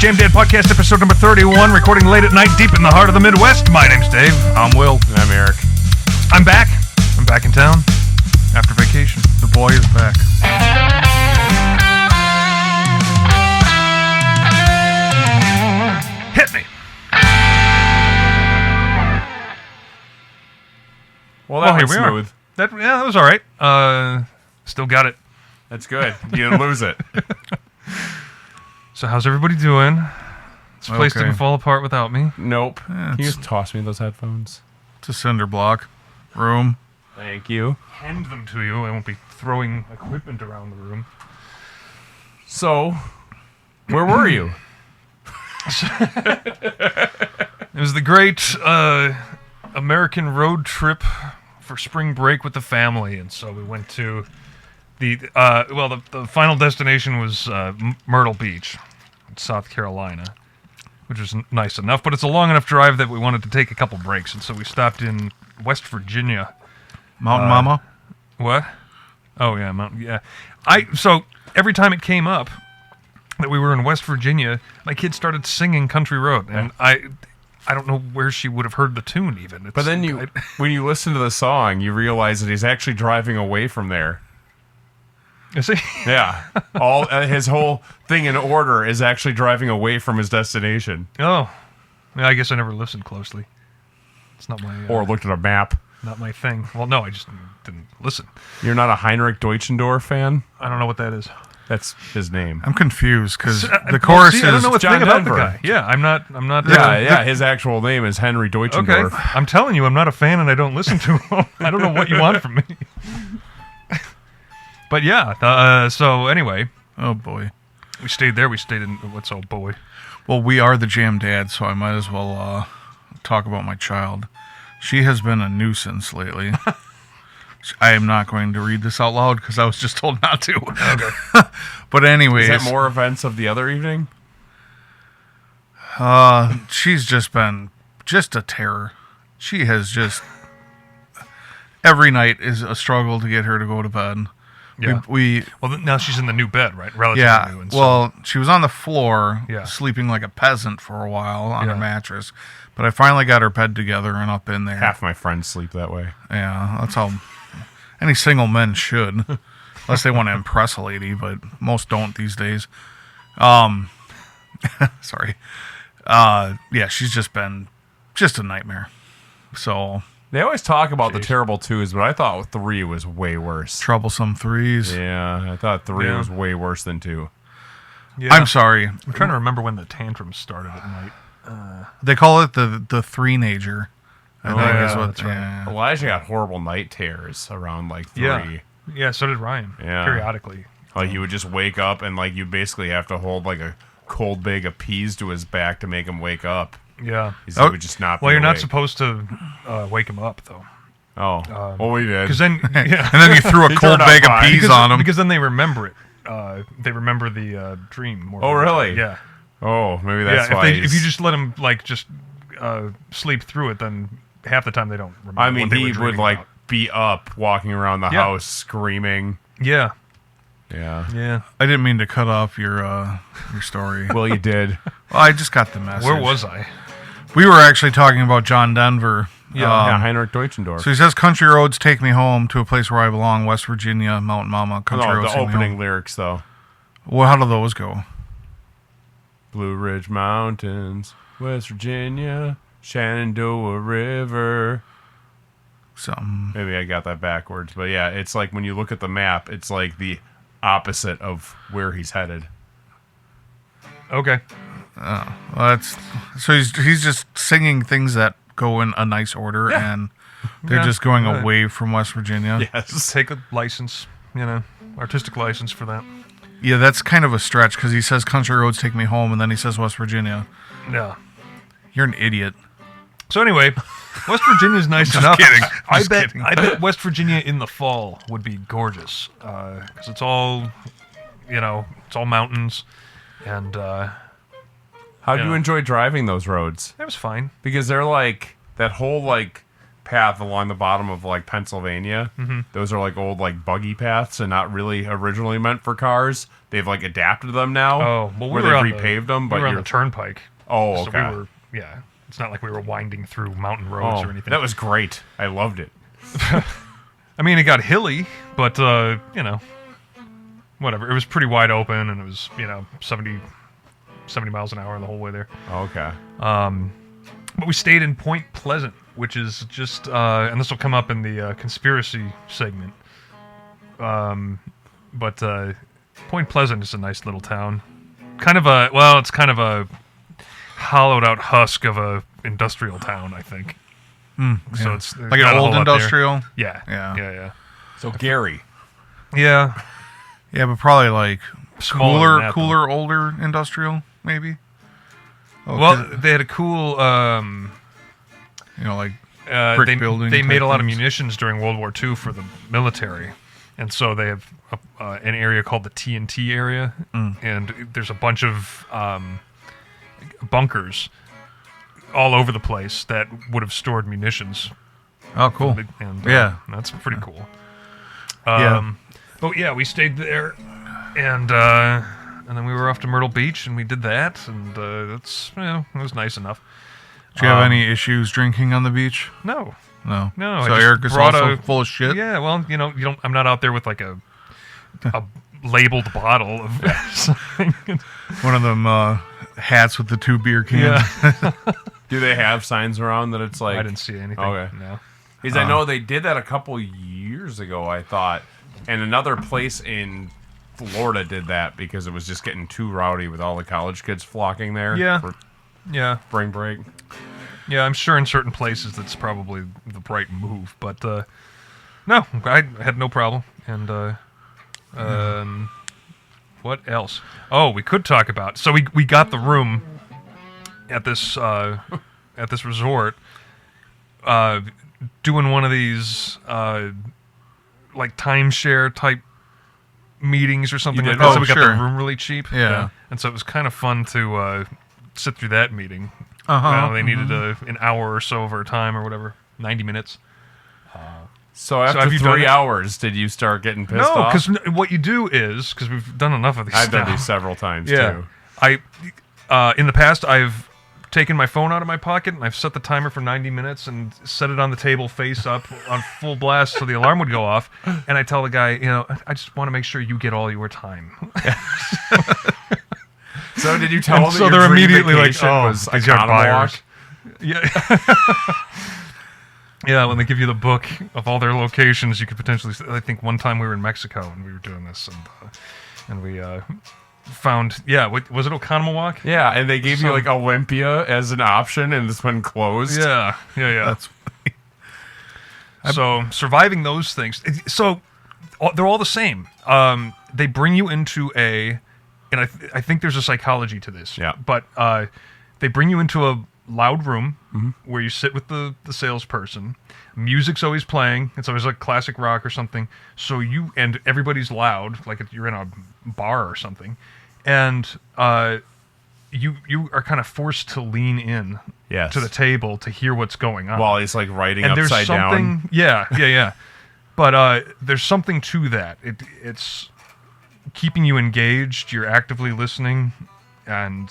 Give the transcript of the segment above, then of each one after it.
Jamdadpodcast, episode number 31, recording late at night, deep in the heart of the Midwest. My name's Dave. I'm Will. And I'm Eric. I'm back. I'm back in town after vacation. The boy is back. Hit me. Well, that here was we smooth. are. That was all right. Still got it. That's good. You didn't lose it. So how's everybody doing? This place Okay. didn't fall apart without me. Nope. Yeah, Can you just toss me those headphones? It's a cinder block room. Thank you. Hand them to you. I won't be throwing equipment around the room. So, where were you? It was the great American road trip for spring break with the family, and so we went to the final destination was Myrtle Beach, South Carolina, which was nice enough, but it's a long enough drive that we wanted to take a couple breaks, and so we stopped in West Virginia. Mountain Mama? What? Oh yeah, So every time it came up that we were in West Virginia, my kid started singing Country Road, and I don't know where she would have heard the tune even. But then when you listen to the song, you realize that he's actually driving away from there. Is he? Yeah. All his whole thing in order is actually driving away from his destination. Oh, yeah, I guess I never listened closely. It's not my Or looked at a map. not my thing. Well, no, I just didn't listen. You're not a Heinrich Deutschendorf fan? I don't know what that is. That's his name. I'm confused because the Well, chorus see, I don't know is... what's John thing about Denver. the guy. Yeah, I'm not. Yeah, his actual name is Henry Okay, Deutschendorf. I'm telling you, I'm not a fan, and I don't listen to him. I don't know what you want from me. But yeah, so anyway, Oh, boy. we stayed there. We stayed in what's oh boy. Well, we are the Jam Dad, so I might as well talk about my child. She has been a nuisance lately. I am not going to read this out loud because I was just told not to. Okay. But anyways, Is that more events of the other evening? she's just been just a terror. She has just... Every night is a struggle to get her to go to bed. Yeah. We Well, now she's in the new bed, right? Relatively yeah. new. And so, Well, she was on the floor, Yeah. sleeping like a peasant for a while on Yeah. her mattress. But I finally got her bed together and up in there. Half my friends sleep that way. Yeah, that's how any single men should, unless they want to impress a lady. But most don't these days. Sorry. Yeah, she's just been just a nightmare. So They always talk about the terrible twos, but I thought 3 was way worse. troublesome threes. Yeah, I thought 3 Yeah. was way worse than 2. yeah. I'm sorry. I'm trying to remember when the tantrums started at night. They call it the three-nager. I think yeah, is what. that's right. Yeah. Elijah got horrible night terrors around like 3. Yeah. Yeah, so did Ryan. Yeah. Periodically. Like he would just wake up and like you basically have to hold like a cold bag of peas to his back to make him wake up. Yeah. 'Cause he would just not be Well, you're not awake. supposed to wake him up, though. Oh, well, we did. Because then, yeah. And then you threw a He cold turned out bag of fine. peas on him. Because then they remember it. They remember the dream more. Oh, than- really? Yeah. Oh, maybe that's Yeah, why. if you just let them, like, just sleep through it, then half the time they don't remember I mean, what they were he would dreaming like about. be up, walking around the Yeah. house, screaming. Yeah. Yeah. Yeah. I didn't mean to cut off your story. Well, you did. Well, I just got the message. Where was I? We were actually talking about John Denver. Yeah, Heinrich Deutschendorf. So he says, "Country roads take me home to a place where I belong, West Virginia, Mountain Mama. Country No, roads the take me opening home." lyrics though. Well, how do those go? Blue Ridge Mountains, West Virginia, Shenandoah River. Something. Maybe I got that backwards, but yeah, it's like when you look at the map, it's like the opposite of where he's headed. Okay. Well, that's so he's just singing things that go in a nice order, and they're Yeah. just going Right. away from West Virginia. Yes. Take a license, artistic license for that. Yeah, that's kind of a stretch because he says country roads take me home, and then he says West Virginia. Yeah. You're an idiot. So anyway, West Virginia's nice enough. kidding. I Just bet. kidding. I bet West Virginia in the fall would be gorgeous because it's all, it's all mountains, and How do you Yeah. enjoy driving those roads? it was fine. Because they're like that whole like path along the bottom of like Pennsylvania. Mm-hmm. Those are like old like buggy paths and not really originally meant for cars. They've like adapted them now. Oh, well, where they've repaved them, but we were on the turnpike. Oh, okay. So it's not like we were winding through mountain roads or anything. That was great. I loved it. I mean, it got hilly, but whatever. It was pretty wide open, and it was 70 miles an hour the whole way there. Okay. But we stayed in Point Pleasant, which is just, and this will come up in the conspiracy segment. But Point Pleasant is a nice little town. It's kind of a hollowed out husk of a industrial town, I think. So it's like an old industrial. Yeah. So Gary. Yeah. Yeah, but probably like Smaller cooler, older industrial, maybe. Oh, well, they had a cool, like brick building. They made a lot of things. munitions during World War II for the military, and so they have an area called the TNT area, and there's a bunch of bunkers all over the place that would have stored munitions. Oh, cool. And, yeah, that's pretty cool. Yeah. But yeah, we stayed there, and then we were off to Myrtle Beach, and we did that, and it was nice enough. Do you have any issues drinking on the beach? No. No. So So Eric is also full of shit. Yeah, well, you don't. I'm not out there with like a labeled bottle of something. One of them hats with the 2 beer cans. Yeah. Do they have signs around that it's like? I didn't see anything. Okay. No. Because I know they did that a couple years ago, I thought. And another place in Florida did that because it was just getting too rowdy with all the college kids flocking there. For spring break. Yeah, I'm sure in certain places that's probably the right move. But no, I had no problem. And what else? Oh, we could talk about. So we got the room at this resort, doing one of these like timeshare type meetings or something like that. Oh, so we got sure. the room really cheap. Yeah. And so it was kind of fun to sit through that meeting. Uh-huh. They needed an hour or so of our time or whatever, 90 minutes. So after have you done 3 it? hours, did you start getting pissed No, off? because what you do is, because we've done enough of these I've done now. these several times, Yeah. too. In the past, I've taken my phone out of my pocket and I've set the timer for 90 minutes and set it on the table face up on full blast so the alarm would go off. And I tell the guy, I just want to make sure you get all your time. So did you tell And them so that they're your dream immediately like, vacation oh, was these are Economo buyers. Walk? Yeah. Yeah, when they give you the book of all their locations, you could potentially. I think one time we were in Mexico and we were doing this, and we found. Yeah, was it Oconomowoc? Yeah, and they gave you like Olympia as an option, and this one closed. Yeah. That's So surviving those things. So they're all the same. They bring you into and I think there's a psychology to this. Yeah. But they bring you into a loud room where you sit with the salesperson. Music's always playing. It's always like classic rock or something. So and everybody's loud, like you're in a bar or something, and you are kind of forced to lean in to the table to hear what's going on. While he's like writing and upside there's something, down. Yeah. But there's something to that. It's keeping you engaged. You're actively listening, and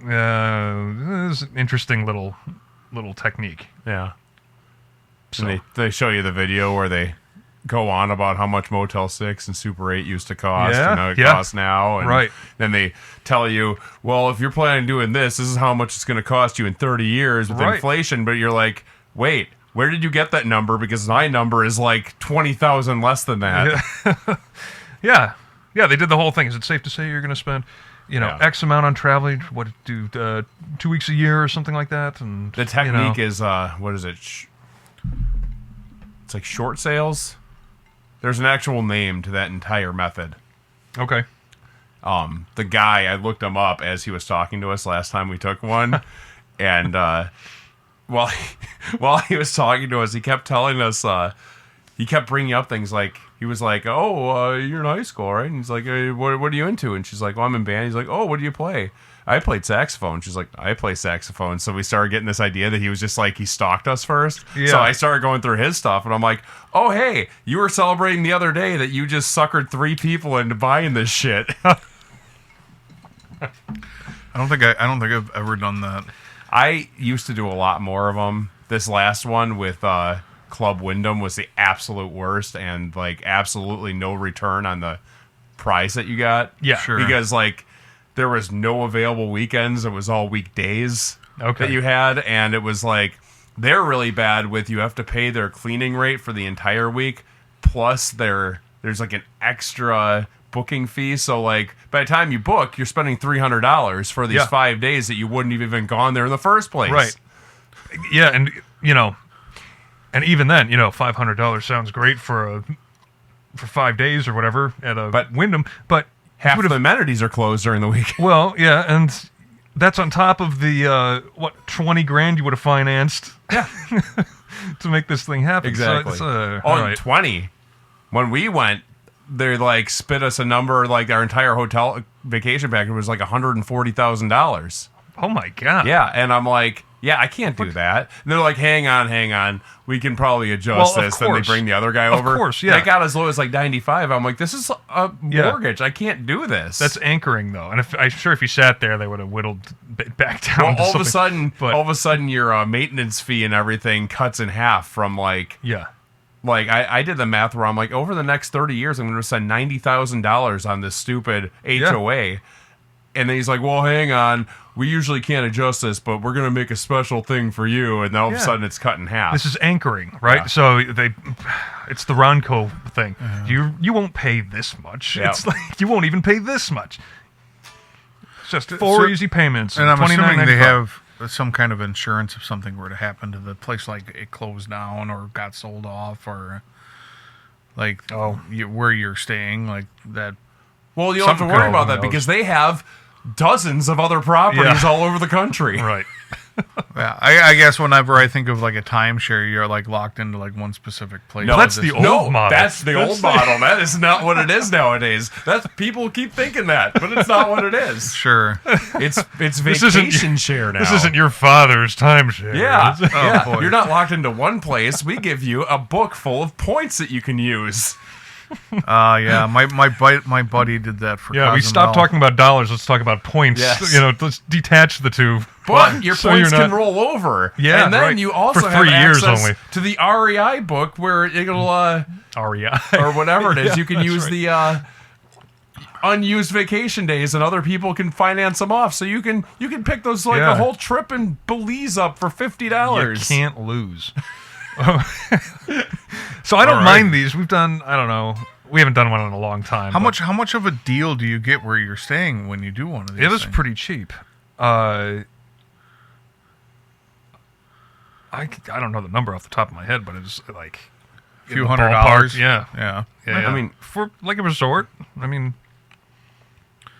it's an interesting little technique. Yeah. So And they show you the video where they go on about how much Motel 6 and Super 8 used to cost and how it costs now. And right. Then they tell you, well, if you're planning on doing this is how much it's going to cost you in 30 years with inflation. But you're like, wait, where did you get that number? Because my number is like 20,000 less than that. Yeah. Yeah, they did the whole thing. Is it safe to say you're going to spend, X amount on traveling? What, 2 weeks a year or something like that? And The technique is, what is it? It's like short sales. There's an actual name to that entire method. Okay. The guy, I looked him up as he was talking to us last time we took one. And while he was talking to us, he kept telling us, he kept bringing up things like, he was like, "Oh, you're in high school, right?" And he's like, "What are you into?" And she's like, "Oh, I'm in band." He's like, "Oh, what do you play?" I played saxophone. She's like, "I play saxophone." So we started getting this idea that he was just like, he stalked us first. Yeah. So I started going through his stuff, and I'm like, "Oh, hey, you were celebrating the other day that you just suckered 3 people into buying this shit." I don't think I've ever done that. I used to do a lot more of them. This last one with Club Wyndham was the absolute worst, and like absolutely no return on the prize that you got. Yeah, sure. Because like there was no available weekends; it was all weekdays that you had, and it was like they're really bad with you have to pay their cleaning rate for the entire week, plus there's like an extra booking fee. So like by the time you book, you're spending $300 for these 5 days that you wouldn't have even gone there in the first place. Right. Yeah, and and even then, $500 sounds great for 5 days or whatever at a Wyndham, but half of the amenities are closed during the week. Well, yeah, and that's on top of the $20,000 you would have financed to make this thing happen. Exactly. So it's, 20. When we went, they like spit us a number, like our entire hotel vacation package was like $140,000. Oh my god. Yeah, and I'm like, yeah, I can't do that. And they're like, hang on, we can probably adjust this. Then they bring the other guy over. Of course, yeah. They got as low as like 95. I'm like, this is a mortgage. I can't do this. That's anchoring though, and I'm sure if you sat there, they would have whittled back down. Well, to all of a sudden, but, your maintenance fee and everything cuts in half from like. Yeah. Like, I did the math where I'm like, over the next 30 years, I'm going to spend $90,000 on this stupid HOA. Yeah. And then he's like, well, hang on. We usually can't adjust this, but we're going to make a special thing for you. And then all of a sudden, it's cut in half. This is anchoring, right? Yeah. So it's the Ronco thing. You won't pay this much. Yeah. It's like you won't even pay this much. It's just 4 easy payments. And I'm assuming they have some kind of insurance if something were to happen to the place, like it closed down or got sold off, or like where you're staying, like that. Well, you don't have to worry about that because they have dozens of other properties all over the country. Right. Yeah, I guess whenever I think of like a timeshare, you're like locked into like one specific place. No, that's the old model. That's the old model. That is not what it is nowadays. That's people keep thinking that, but it's not what it is. Sure, it's vacation share now. This isn't your father's timeshare. Yeah, oh, boy. You're not locked into one place. We give you a book full of points that you can use. Yeah, my buddy did that for. Yeah, we stopped talking about dollars. Let's talk about points. Yes. Let's detach the two. But your points can roll over. Yeah, and then you also for have 3 years access only to the REI book where it'll REI or whatever it is. Yeah, you can use right. the unused vacation days, and other people can finance them off. So you can pick those like a whole trip in Belize up for $50. You can't lose. So I don't mind these. We've done, I don't know, we haven't done one in a long time. How much of a deal do you get where you're staying when you do one of these? It was pretty cheap. I don't know the number off the top of my head, but it was like a few $100. Yeah. I mean, for like a resort. I mean,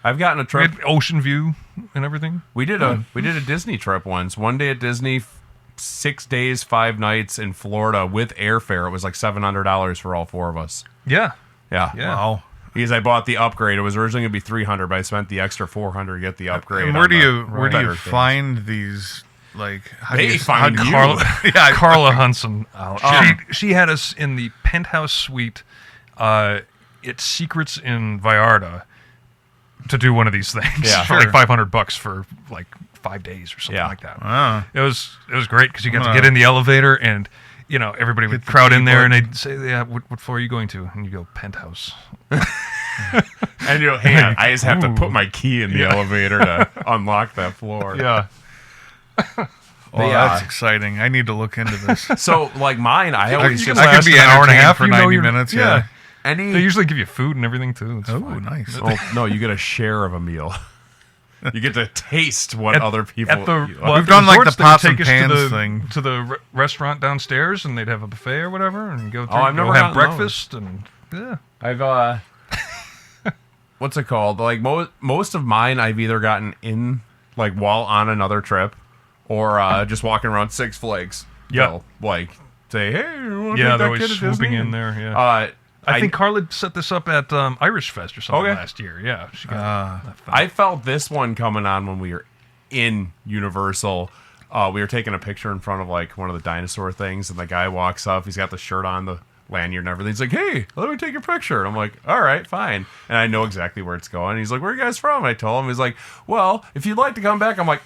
I've gotten a trip. We had ocean view and everything. We did a Disney trip once. One day at Disney, 6 days, 5 nights in Florida with airfare. It was like $700 for all 4 of us. Yeah. Wow. Because I bought the upgrade. It was originally going to be $300, but I spent the extra $400 to get the upgrade. And where do you find these? Like, how they do you find you. Carla Hunson out. She had us in the penthouse suite at Secrets in Vallarta to do one of these things for like $500 for like 5 days or something like that. Wow. It was great because you got to get in the elevator and everybody would crowd in there and they'd say, "Yeah, what floor are you going to?" And you go, "Penthouse." And hang on, I just have to put my key in the elevator to unlock that floor. Yeah. That's exciting. I need to look into this. So, like mine, I always can just last be an hour and a half for 90 minutes. Yeah. They usually give you food and everything too. It's Oh, fine. nice. Oh, no, you get a share of a meal. You get to taste what other people at the, eat. We've done like the resorts, pots they would and take us pans thing. to the restaurant downstairs, and they'd have a buffet or whatever, and go through. I've never have gotten breakfast, and I've what's it called? Like most of mine, I've either gotten in like while on another trip, or just walking around Six Flags. Yeah. They'll, like say, "Hey, you want to they're take that always kid to swooping Disney?" in there. Yeah. I think Carla set this up at Irish Fest or something last year. Yeah, she got I felt this one coming on when we were in Universal. We were taking a picture in front of like one of the dinosaur things, and the guy walks up. He's got the shirt on, the lanyard and everything. He's like, "Hey, let me take your picture." And I'm like, "All right, fine." And I know exactly where it's going. He's like, "Where are you guys from?" And I told him. He's like, "Well, if you'd like to come back," I'm like,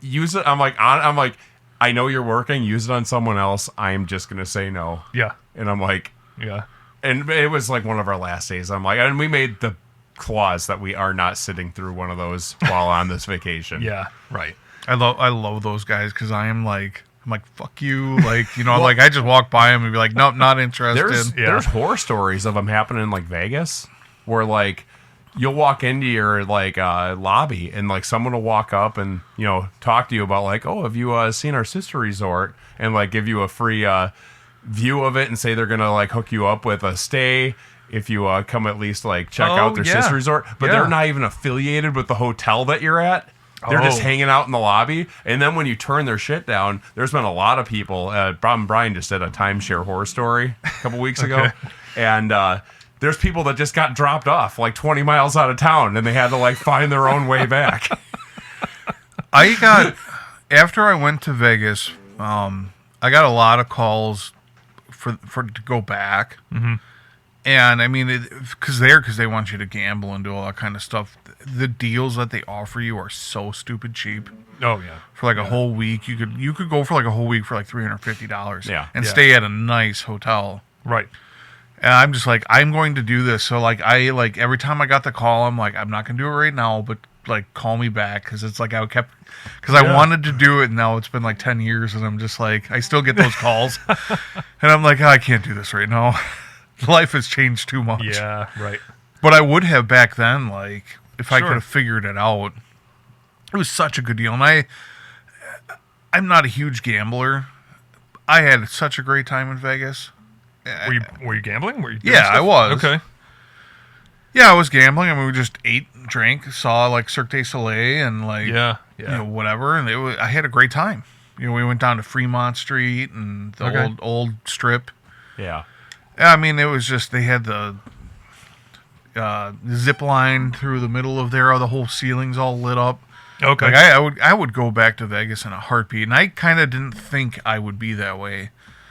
"Use it." I'm like, "I know you're working. Use it on someone else. I'm just gonna say no." Yeah. And I'm like, yeah. And it was like one of our last days. I'm like, and we made the clause that we are not sitting through one of those while on this vacation. Yeah, right. I love those guys because I'm like, fuck you. Like, you know, like I just walk by them and be like, nope, not interested. There's horror stories of them happening in like Vegas where like you'll walk into your like lobby and like someone will walk up and, you know, talk to you about like, oh, have you seen our sister resort, and like give you a free view of it and say they're going to like hook you up with a stay if you come at least like check out their sister resort. But they're not even affiliated with the hotel that you're at. They're just hanging out in the lobby. And then when you turn their shit down, there's been a lot of people. Brian just did a timeshare horror story a couple weeks ago. And there's people that just got dropped off like 20 miles out of town and they had to like find their own way back. After I went to Vegas, I got a lot of calls for to go back. Mm-hmm. And I mean, because they want you to gamble and do all that kind of stuff. The deals that they offer you are so stupid cheap. Oh yeah, for like a whole week, you could go for like a whole week for like $350. Yeah, and stay at a nice hotel. Right. And I'm just like, I'm going to do this. So like, every time I got the call, I'm like, I'm not gonna do it right now, but like, call me back, because it's like I wanted to do it, and now it's been like 10 years, and I'm just like, I still get those calls, and I'm like, I can't do this right now. Life has changed too much. Yeah, right. But I would have back then, like, if I could have figured it out. It was such a good deal. And I'm not a huge gambler. I had such a great time in Vegas. Were you gambling? Were you doing I was. Okay. Yeah, I was gambling. I mean, we just ate, drank, saw, like, Cirque du Soleil and, like, you know, whatever. And I had a great time. You know, we went down to Fremont Street and the old strip. Yeah. I mean, it was just, they had the zip line through the middle of there. The whole ceiling's all lit up. Okay. Like I would go back to Vegas in a heartbeat, and I kind of didn't think I would be that way.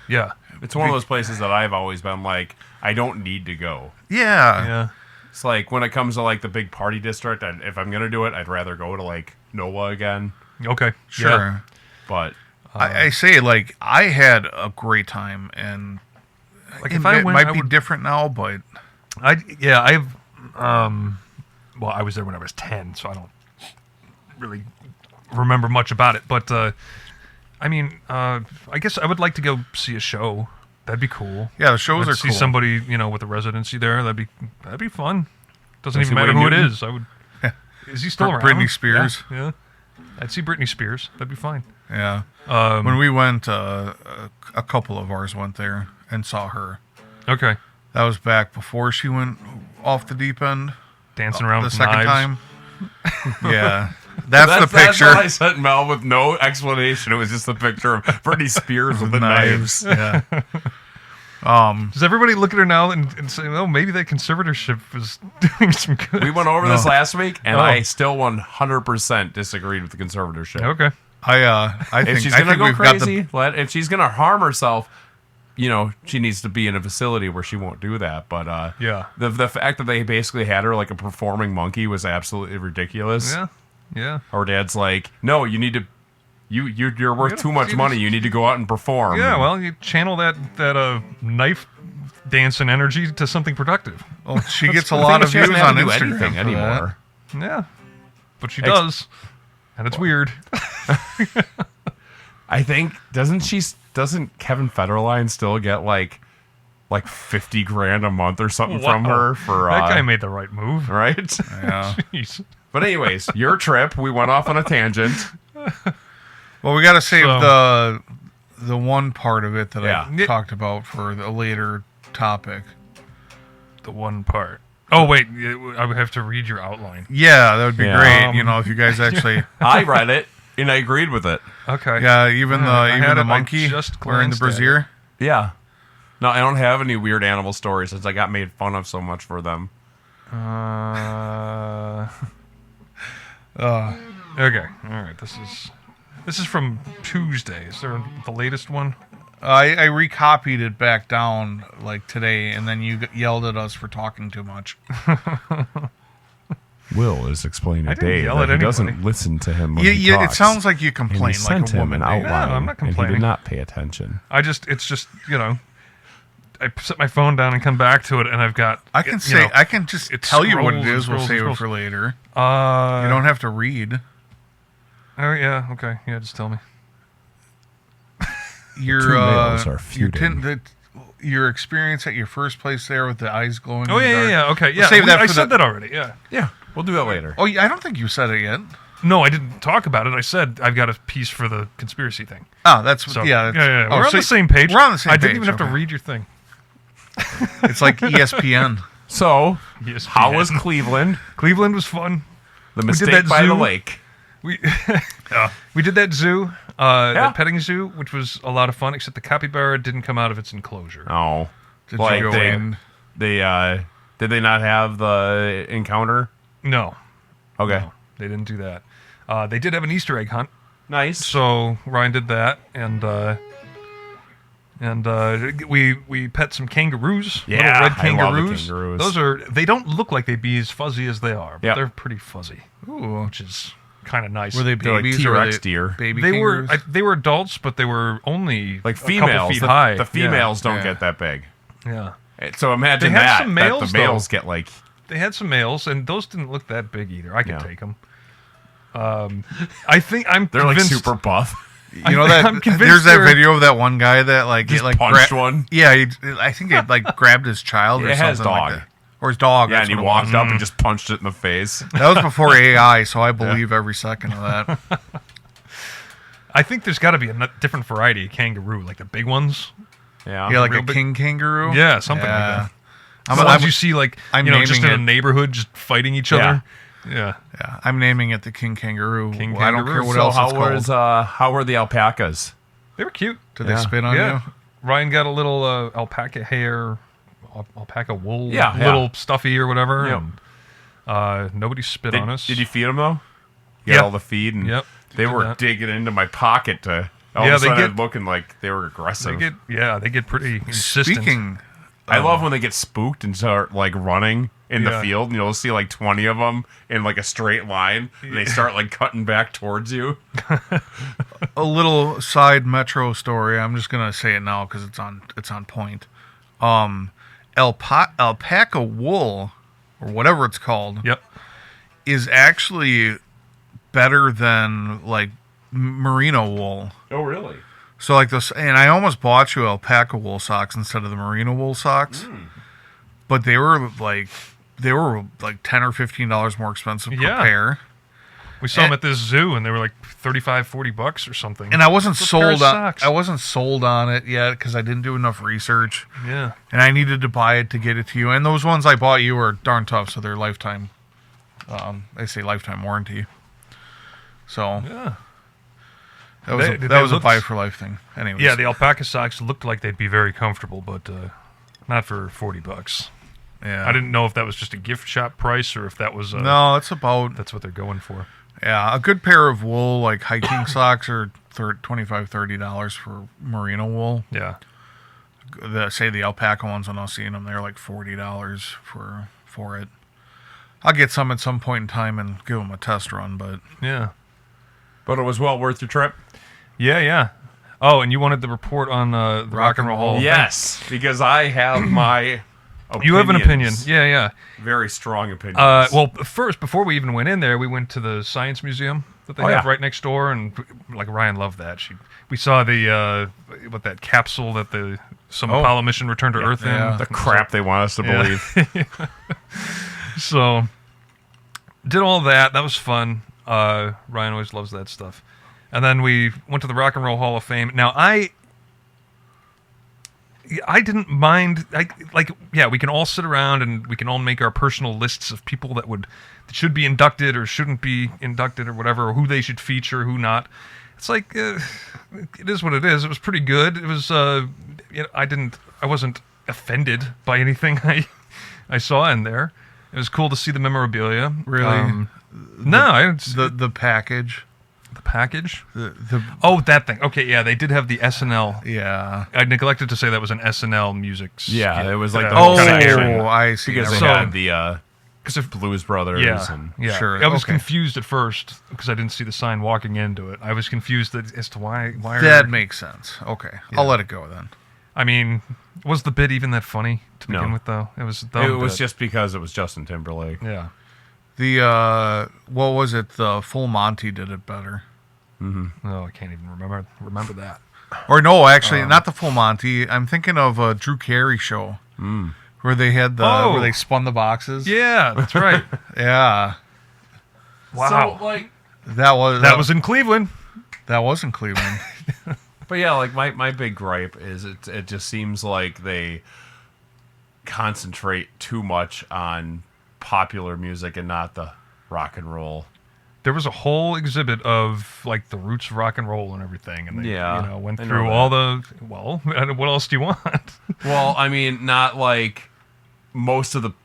Yeah. It's one of those places that I've always been like, I don't need to go. Yeah. Yeah. It's like when it comes to like the big party district, if I'm going to do it, I'd rather go to like NOAA again. Okay. Sure. Yeah. But I say, like, I had a great time, and like if it might be different now, but I was there when I was 10, so I don't really remember much about it. But I mean, I guess I would like to go see a show. That'd be cool. Yeah, the shows are cool. See somebody, you know, with a residency there. That'd be fun. Doesn't even matter who it is. I would. Is he still around? Britney Spears. Yeah. I'd see Britney Spears. That'd be fine. Yeah. When we went, a couple of ours went there and saw her. Okay. That was back before she went off the deep end. Dancing around the with second knives. time. Yeah. That's the picture. That's what I sent Mel with no explanation. It was just a picture of Britney Spears with the knives. Yeah. Does everybody look at her now and say, oh, maybe that conservatorship was doing some good? We went over this last week, and I still 100% disagreed with the conservatorship. Okay. I think if she's going to go crazy, if she's going to harm herself, you know, she needs to be in a facility where she won't do that. But the fact that they basically had her like a performing monkey was absolutely ridiculous. Yeah. Yeah. Our dad's like, no, you need to. You're worth too much money. You need to go out and perform. Yeah, well, you channel that knife dancing energy to something productive. Well, she gets a lot of views on Instagram anymore. Yeah, but she does, and it's weird. I think doesn't Kevin Federline still get like $50,000 a month or something from her for that guy made the right move, right? Yeah. Jeez. But anyways, your trip, we went off on a tangent. Well, we got to save the one part of it that I talked about for the later topic. The one part. Oh wait, I would have to read your outline. Yeah, that would be great. You know, if you guys actually. I read it and I agreed with it. Okay. Yeah, even the monkey just wearing the brassiere. Yeah. No, I don't have any weird animal stories since I got made fun of so much for them. Okay. All right. This is from Tuesday. Is there the latest one? I recopied it back down like today, and then you yelled at us for talking too much. Will is explaining to I didn't Dave yell that at he anybody. doesn't listen to him when he It talks. sounds like you And he complain sent like a him woman. an Dave. outline, No, I'm not and he complaining. did not pay attention. It's just I set my phone down and come back to it, and I've got. I can just it tell you what it scrolls and is. We'll scrolls and save it scrolls. for later. You You don't have to read. Oh yeah. Okay. Yeah. Just tell me. Your Two males are feuding. your experience at your first place there with the eyes glowing. Oh in the yeah. dark. Yeah. Okay. We'll Yeah. save that I for said the- that already. Yeah. Yeah, we'll do that later. Oh, yeah, I don't think you said it yet. No, I didn't talk about it. I said I've got a piece for the conspiracy thing. Oh, that's So yeah. yeah. Oh, We're on so the same page. We're on the same I page. didn't even have to okay. read your thing. It's like ESPN. So, ESPN. how was Cleveland? Cleveland was fun. The did mistake that by the zoo. lake. We we did that zoo, that petting zoo, which was a lot of fun. Except the capybara didn't come out of its enclosure. Oh, Did like you go in? they did they not have the encounter? No, Okay, no, they didn't do that. They did have an Easter egg hunt, nice. so Ryan did that, and we pet some kangaroos. Yeah, little red I love the kangaroos. kangaroos. They don't look like they'd be as fuzzy as they are, but Yep. they're pretty fuzzy, Ooh. which is kind of nice. Were they They're like babies or were T-Rex they deer. baby They kangaroos? they were adults, but they were only Like a couple females, feet high. the females don't Yeah. get that big. Yeah. So imagine They had that. some that males, the males though. get like They had some males, and those didn't look that big either. I could Yeah. take them. I think I'm they're like convinced. super buff. You know that I'm convinced there's that they're- video of that one guy that like Just he, like punched one. Yeah, I think it like grabbed his child or It something has dog. like that. Or his dog. Yeah, that's and he what it was. walked up and just punched it in the face. That was before AI, so I believe every second of that. I think there's got to be a different variety of kangaroo, like the big ones. Yeah, Yeah, like real a big- king kangaroo. Yeah, something Yeah. like that. I'm, The ones I'm- you see, like I'm just in naming a it. neighborhood, just fighting each other. Yeah. yeah, I'm naming it the king kangaroo. King Well, I don't kangaroo. care what So else it's called. how were the alpacas? They were cute. Did Yeah. they spit on Yeah. you? Ryan got a little alpaca hair, alpaca wool, Yeah, yeah. little stuffy or whatever. Yep. And, nobody spit on us. Did you feed them though? You got Yeah. all the feed, and Yep. they Did were that. digging into my pocket to. All Yeah, of a they sudden, get- looking like they were aggressive. They get pretty insistent. Speaking, I love when they get spooked and start like running in the Yeah. field, and you'll see like 20 of them in like a straight line, and they start like cutting back towards you. a little side metro story. I'm just gonna say it now because it's on point. Alpaca wool or whatever it's called Yep. is actually better than like merino wool. Oh, really? So like this, and I almost bought you alpaca wool socks instead of the merino wool socks, but they were like $10 or $15 more expensive per Yeah. pair. We saw them at this zoo, and they were like $35-$40 or something. And I wasn't For a pair of sold on. socks. I wasn't sold on it yet because I didn't do enough research, Yeah. and I needed to buy it to get it to you. And those ones I bought you were darn tough, so they're lifetime. They say lifetime warranty. So Yeah. that was They- a, they that was a looked- buy for life thing. Anyways, Yeah, the alpaca socks looked like they'd be very comfortable, but not for $40. yeah. I didn't know if that was just a gift shop price or if that was No, it's about that's what they're going for. a good pair of wool like hiking socks are $25-$30 for merino wool. Yeah. The alpaca ones, when I was seeing them, they're like $40 for it. I'll get some at some point in time and give them a test run, but Yeah. But it was well worth your trip. Yeah. Oh, and you wanted the report on the Rock and Roll Hall of Fame. Yes, because I have my. You have an opinion. opinions. Yeah. Very strong opinions. Well, first, before we even went in there, we went to the Science Museum that they Oh, have yeah. right next door, and like Ryan loved that. We saw the that capsule that some Apollo mission returned to Earth yeah. in. the crap they want us to believe. So did all that. That was fun. Ryan always loves that stuff. And then we went to the Rock and Roll Hall of Fame. Now I didn't mind. We can all sit around and we can all make our personal lists of people that should be inducted or shouldn't be inducted or whatever, or who they should feature, who not. It's like it is what it is. It was pretty good. It was. I didn't I wasn't offended by anything I saw in there. It was cool to see the memorabilia. Really? The package. The package? That thing. Okay, yeah, they did have the SNL. Yeah. I neglected to say that was an SNL music skit. Yeah, it was like the whole section. I see. Because they had the Blues Brothers. Yeah. Sure. I was confused at first because I didn't see the sign walking into it. I was confused as to why that makes sense. Okay. Yeah. I'll let it go then. I mean, was the bit even that funny to begin with, though? It was a dumb bit. Just because it was Justin Timberlake. Yeah. The what was it? The Full Monty did it better. Mm-hmm. Oh, I can't even remember that. Or no, actually, not the Full Monty. I'm thinking of a Drew Carey show where they had where they spun the boxes. Yeah, that's right. Yeah. Wow. So, that was in Cleveland. That was in Cleveland. But yeah, my big gripe is it just seems like they concentrate too much on popular music and not the rock and roll. There was a whole exhibit of like the roots of rock and roll and everything, and they went through all the. Well, what else do you want? Well, I mean, not like most of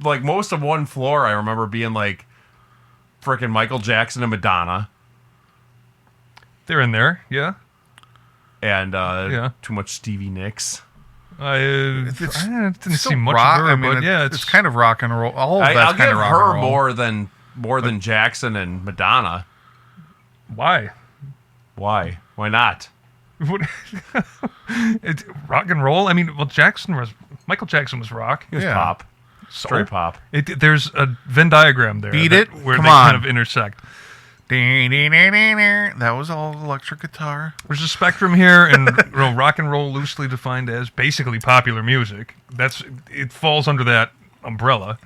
one floor. I remember being like frickin' Michael Jackson and Madonna. They're in there, yeah. And too much Stevie Nicks. I didn't see much rock, of her, but it's kind of rock and roll. All of that's kind of rock and roll. I'll give her more than Jackson and Madonna. Why? Why not? It's rock and roll. I mean, well, Michael Jackson was rock. He was pop, straight pop. There's a Venn diagram there. Beat it where Come they on. kind of intersect. That was all electric guitar. There's a spectrum here, and rock and roll, loosely defined as basically popular music. It falls under that umbrella,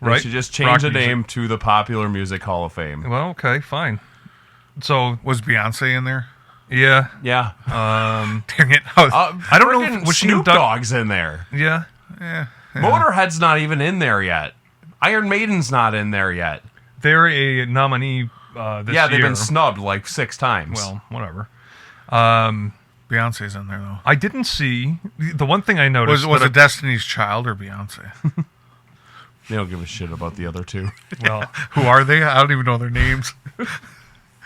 right? They should just change the name to the Popular Music Hall of Fame. Well, okay, fine. So was Beyonce in there? Yeah. Dang it! I don't know. Was Snoop Dogg's in there? Yeah. Motorhead's not even in there yet. Iron Maiden's not in there yet. They're a nominee. This year. They've been snubbed like 6 times. Well, whatever. Beyonce's in there though. I didn't see the one thing I noticed was it Destiny's Child or Beyonce. They don't give a shit about the other two. Well, who are they? I don't even know their names.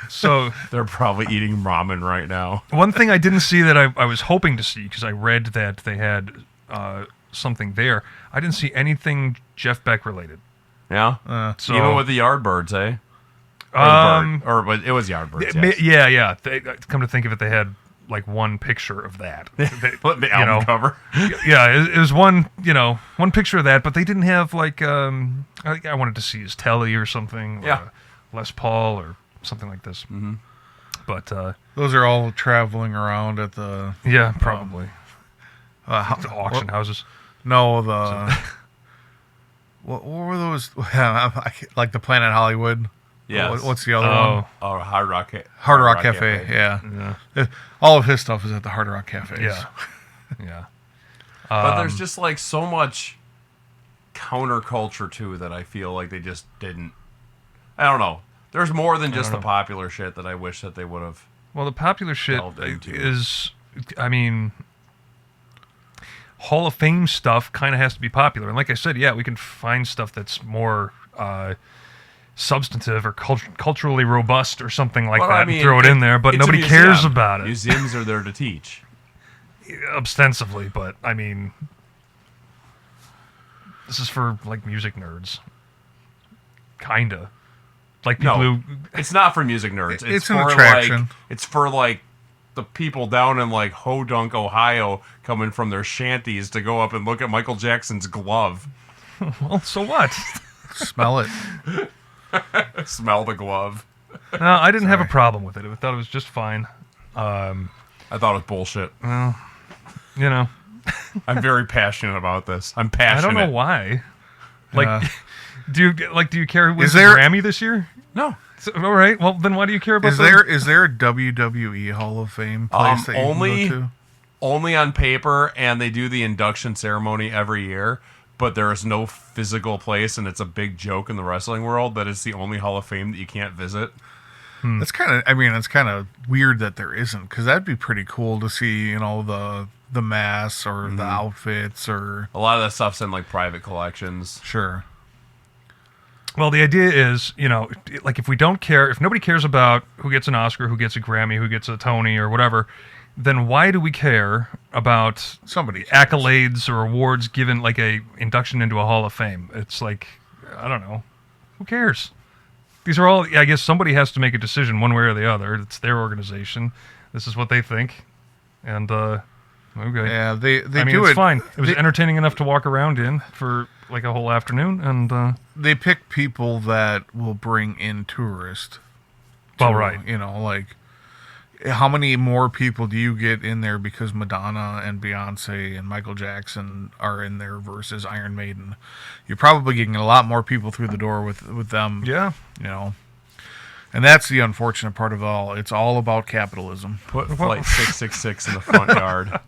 So they're probably eating ramen right now. One thing I didn't see that I was hoping to see because I read that they had something there. I didn't see anything Jeff Beck related. Yeah, so even with the Yardbirds, eh? But it was Yardbirds. Yes. Yeah. Come to think of it, they had like one picture of that. The album cover. Yeah, it was one picture of that, but they didn't have like I wanted to see his Telly or something. Yeah, Les Paul or something like this. Mm-hmm. But those are all traveling around at the probably the auction houses. No, what were those? Like the Planet Hollywood. Yeah. What's the other one? Oh, Hard Rock Cafe. Yeah. All of his stuff is at the Hard Rock Cafe. Yeah. But there's just like so much counterculture too that I feel like they just didn't. I don't know. There's more than just the popular shit that I wish that they would have. Well, the popular shit is, I mean, Hall of Fame stuff kind of has to be popular. And like I said, we can find stuff that's more substantive or culturally robust or something like that and throw it in there, but nobody cares about it. Museums are there to teach. Ostensibly, but I mean, this is for like music nerds. Kinda. Like people who... It's not for music nerds. It's an attraction. It's for like the people down in like Hodunk, Ohio, coming from their shanties to go up and look at Michael Jackson's glove. Well, so what? Smell it. Smell the glove. No, I didn't have a problem with it. I thought it was just fine. I thought it was bullshit. Well, I'm very passionate about this. I'm passionate. I don't know why. Like, do you care who wins the Grammy this year? No. So, all right. Well, then why do you care about? Is there a WWE Hall of Fame place that you can go to? Only on paper, and they do the induction ceremony every year. But there is no physical place, and it's a big joke in the wrestling world that it's the only Hall of Fame that you can't visit. That's kind of, it's kind of weird that there isn't, because that'd be pretty cool to see, the the masks or the outfits or a lot of that stuff's in like private collections. Sure. Well, the idea is, like if we don't care, if nobody cares about who gets an Oscar, who gets a Grammy, who gets a Tony or whatever, then why do we care about somebody accolades or awards given, like a induction into a Hall of Fame? It's like, I don't know. Who cares? These are all, I guess somebody has to make a decision one way or the other. It's their organization. This is what they think. And, okay. Yeah, they I mean, do it's fine. It was entertaining enough to walk around in for like a whole afternoon, and they pick people that will bring in tourists. Well, right. Like how many more people do you get in there because Madonna and Beyonce and Michael Jackson are in there versus Iron Maiden? You're probably getting a lot more people through the door with them. Yeah. And that's the unfortunate part of it all. It's all about capitalism. Put Flight 666 in the front yard.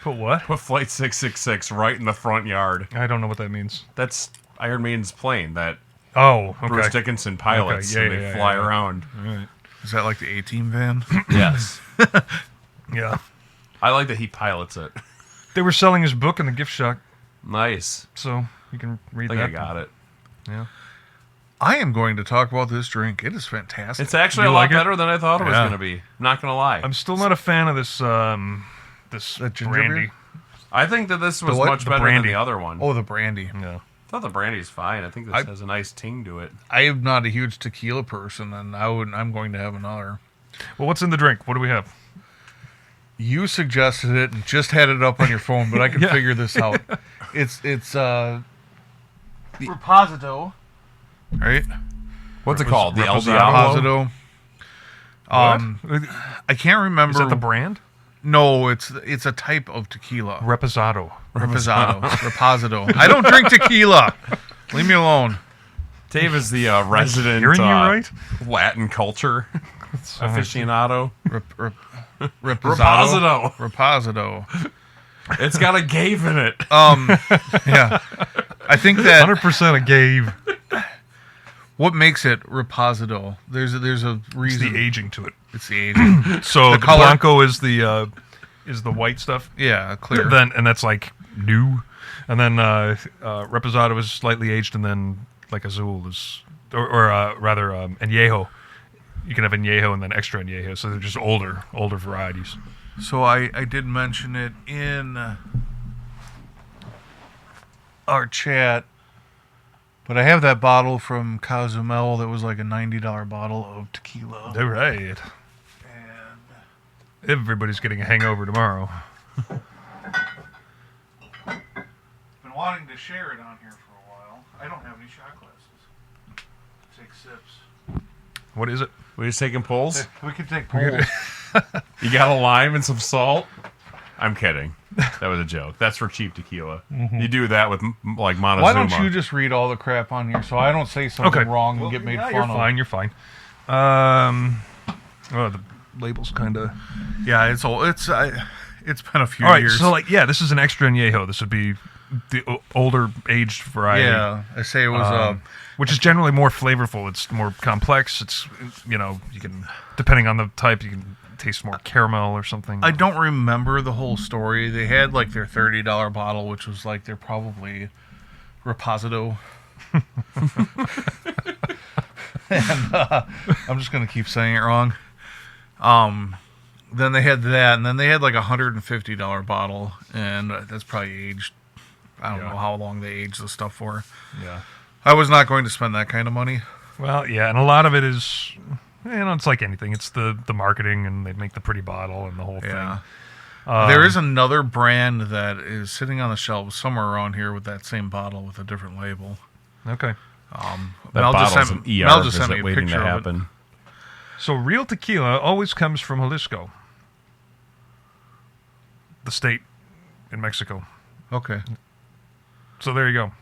Put what? Put Flight 666 right in the front yard. I don't know what that means. That's Iron Maiden's plane that okay. Bruce Dickinson pilots. Okay. And they fly around. All right. Is that like the A-Team van? Yes. Yeah. I like that he pilots it. They were selling his book in the gift shop, Nice. so you can read I think that. I got it. Yeah. I am going to talk about this drink. It is fantastic. It's actually You a lot like it? better than I thought it was Yeah. going to be. I'm not going to lie. I'm still not a fan of this That ginger brandy. beer? I think that this was what? much The better brandy. than the other one. Oh, the brandy. Yeah. I thought the brandy's fine. I think this has a nice ting to it. I am not a huge tequila person, and I'm going to have another. Well, what's in the drink? What do we have? You suggested it and just had it up on your phone, but I can Yeah. figure this out. It's Reposito, right? What's it called? The El Reposado. Diablo? Reposito. I can't remember. Is that the brand? No, it's a type of tequila. Reposado. Reposito. I don't drink tequila. Leave me alone. Dave is the resident hearing you right? Latin culture aficionado. Reposado. Reposito. It's got a gave in it. Yeah. I think that 100% a gave. what makes it Reposito, there's a It's reason. the aging to it. It's the aging. So the color- Blanco is the white stuff. Yeah, clear. And that's like new. And then Reposado is slightly aged, and then like Azul is, or rather Añejo. You can have Añejo and then extra Añejo, so they're just older varieties. So I did mention it in our chat, but I have that bottle from Cozumel that was like a $90 bottle of tequila. All right. And Everybody's getting a hangover tomorrow. been wanting to share it on here for a while. I don't have any shot glasses. Take sips. What is it? We just taking pulls? We could take pulls. You got a lime and some salt? I'm kidding. That was a joke. That's for cheap tequila. You do that with like Montezuma. Why don't you just read all the crap on here so I don't say something Okay. wrong and get made Yeah, fun You're of? fine. The label's kind of. Yeah, it's old. It's been a few All right, years. so this is an extra Añejo. This would be the older aged variety. yeah, I say it was Which is generally more flavorful. It's more complex. It's, you can, depending on the type, you can taste more caramel or something. I don't remember the whole story. They had like their $30 bottle, which was like they're probably Reposito. And I'm just gonna keep saying it wrong. Then they had that, and then they had like a $150 bottle, and that's probably aged. I don't know how long they aged the stuff for. Yeah. I was not going to spend that kind of money. Well, yeah, and a lot of it is, it's like anything. It's the marketing, and they make the pretty bottle and the whole Yeah. thing. There is another brand that is sitting on the shelves somewhere around here with that same bottle with a different label. Okay. That Mel just bottle's sent- an ER Mel just sent visit me a waiting to picture of it. happen. So real tequila always comes from Jalisco, the state in Mexico. Okay. So there you go.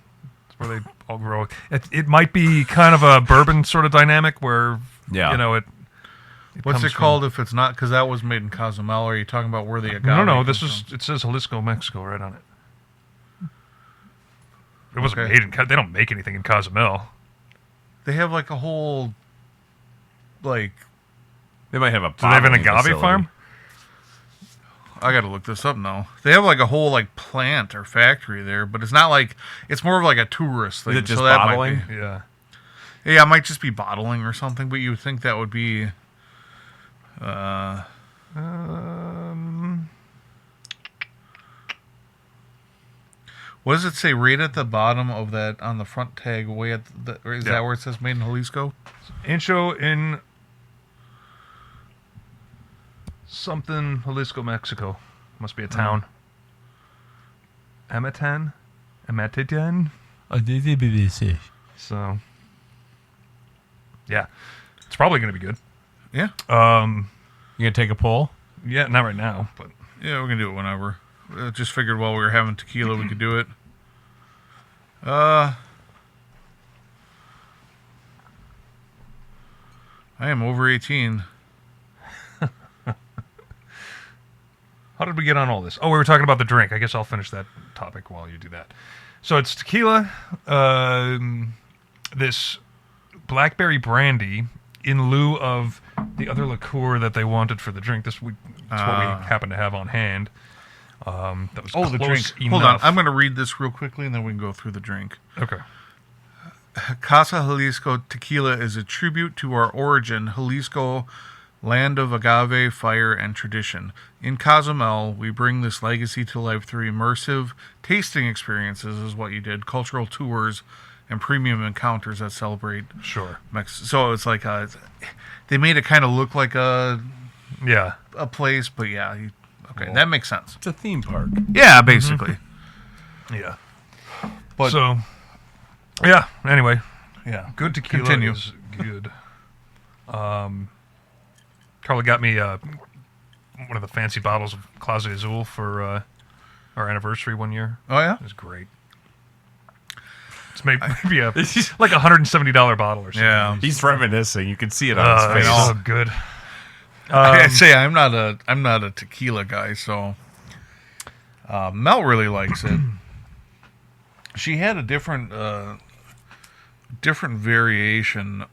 That's where they all grow. It might be kind of a bourbon sort of dynamic where, Yeah. it What's comes it called if it's not? Because that was made in Cozumel. Or are you talking about where the agave? No. comes This is. from? It says Jalisco, Mexico, right on it. It wasn't Okay. made in. They don't make anything in Cozumel. They have like a whole, like, They might have a Do they have an bottling agave facility. farm? I gotta look this up now. They have like a whole like plant or factory there, but it's not like it's more of like a tourist thing. Is it just so that bottling? might be, Yeah. yeah, it might just be bottling or something. But you would think that would be. What does it say right at the bottom of that on the front tag? Way at the, is that where it says made in Jalisco? Ancho in something Jalisco, Mexico. Must be a town. Amatitan? So, yeah. It's probably going to be good. Yeah. You gonna take a pull? Yeah, not right now, but Yeah, we're gonna do it whenever. Just figured while we were having tequila, we could do it. I am over 18. how did we get on all this? Oh, we were talking about the drink. I guess I'll finish that topic while you do that. So it's tequila, this blackberry brandy in lieu of the other liqueur that they wanted for the drink. That's what we happen to have on hand. That was the drink. enough. Hold on. I'm going to read this real quickly, and then we can go through the drink. Okay. Casa Jalisco Tequila is a tribute to our origin, Jalisco, land of agave, fire, and tradition. In Cozumel, we bring this legacy to life through immersive tasting experiences, is what you did, cultural tours, and premium encounters that celebrate. Sure. So it's like they made it kind of look like a place, but yeah, okay, that makes sense. It's a theme park. Yeah, basically. Yeah. But so, yeah. Anyway, yeah, good tequila Continue. is good. Carla got me one of the fancy bottles of Clase Azul for our anniversary one year. Oh yeah, It was great. It's maybe like $170 bottle or something. Yeah. He's reminiscing. You can see it on his face. It's so good. I'd say I'm not a tequila guy, so Mel really likes it. She had a different variation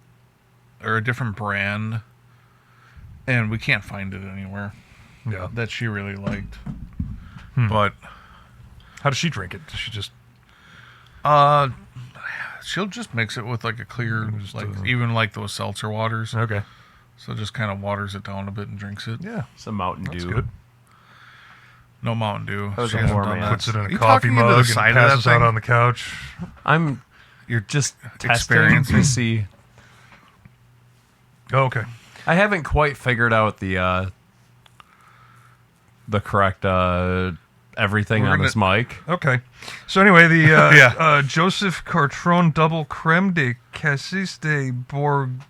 or a different brand, and we can't find it anywhere. Yeah. That she really liked. But How does she drink it? Does she just she'll just mix it with like a clear, even like those seltzer waters. okay? So just kind of waters it down a bit and drinks it. Yeah, Some Mountain that's Dew. good. No Mountain Dew. was She a hasn't poor done man. that. Puts it in a You coffee talking into mug the and side of that passes out thing? on the couch. You're just Experiencing. testing to see. Oh, okay. I haven't quite figured out the correct everything We're on gonna- this mic. Okay. So anyway, the Yeah. Joseph Cartron double creme de cassis de Bourgogne.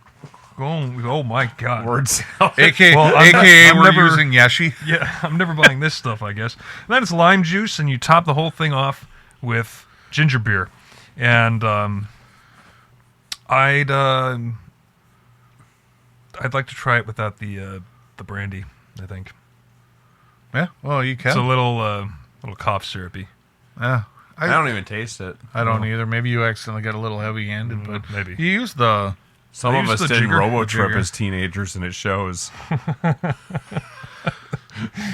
Oh my God. Words. AKA, Well, AKA I'm we're never- using Yeshi. Yeah, I'm never buying this stuff, I guess. And then it's lime juice, and you top the whole thing off with ginger beer. And I'd like to try it without the brandy, I think. Yeah, well, you can. It's a little cough syrupy. Yeah, I don't even taste it. I don't either. Maybe you accidentally got a little heavy-handed, but maybe. you used the. Some I of used us the did jigger. Robo Trip Jigger. as teenagers, and it shows. Did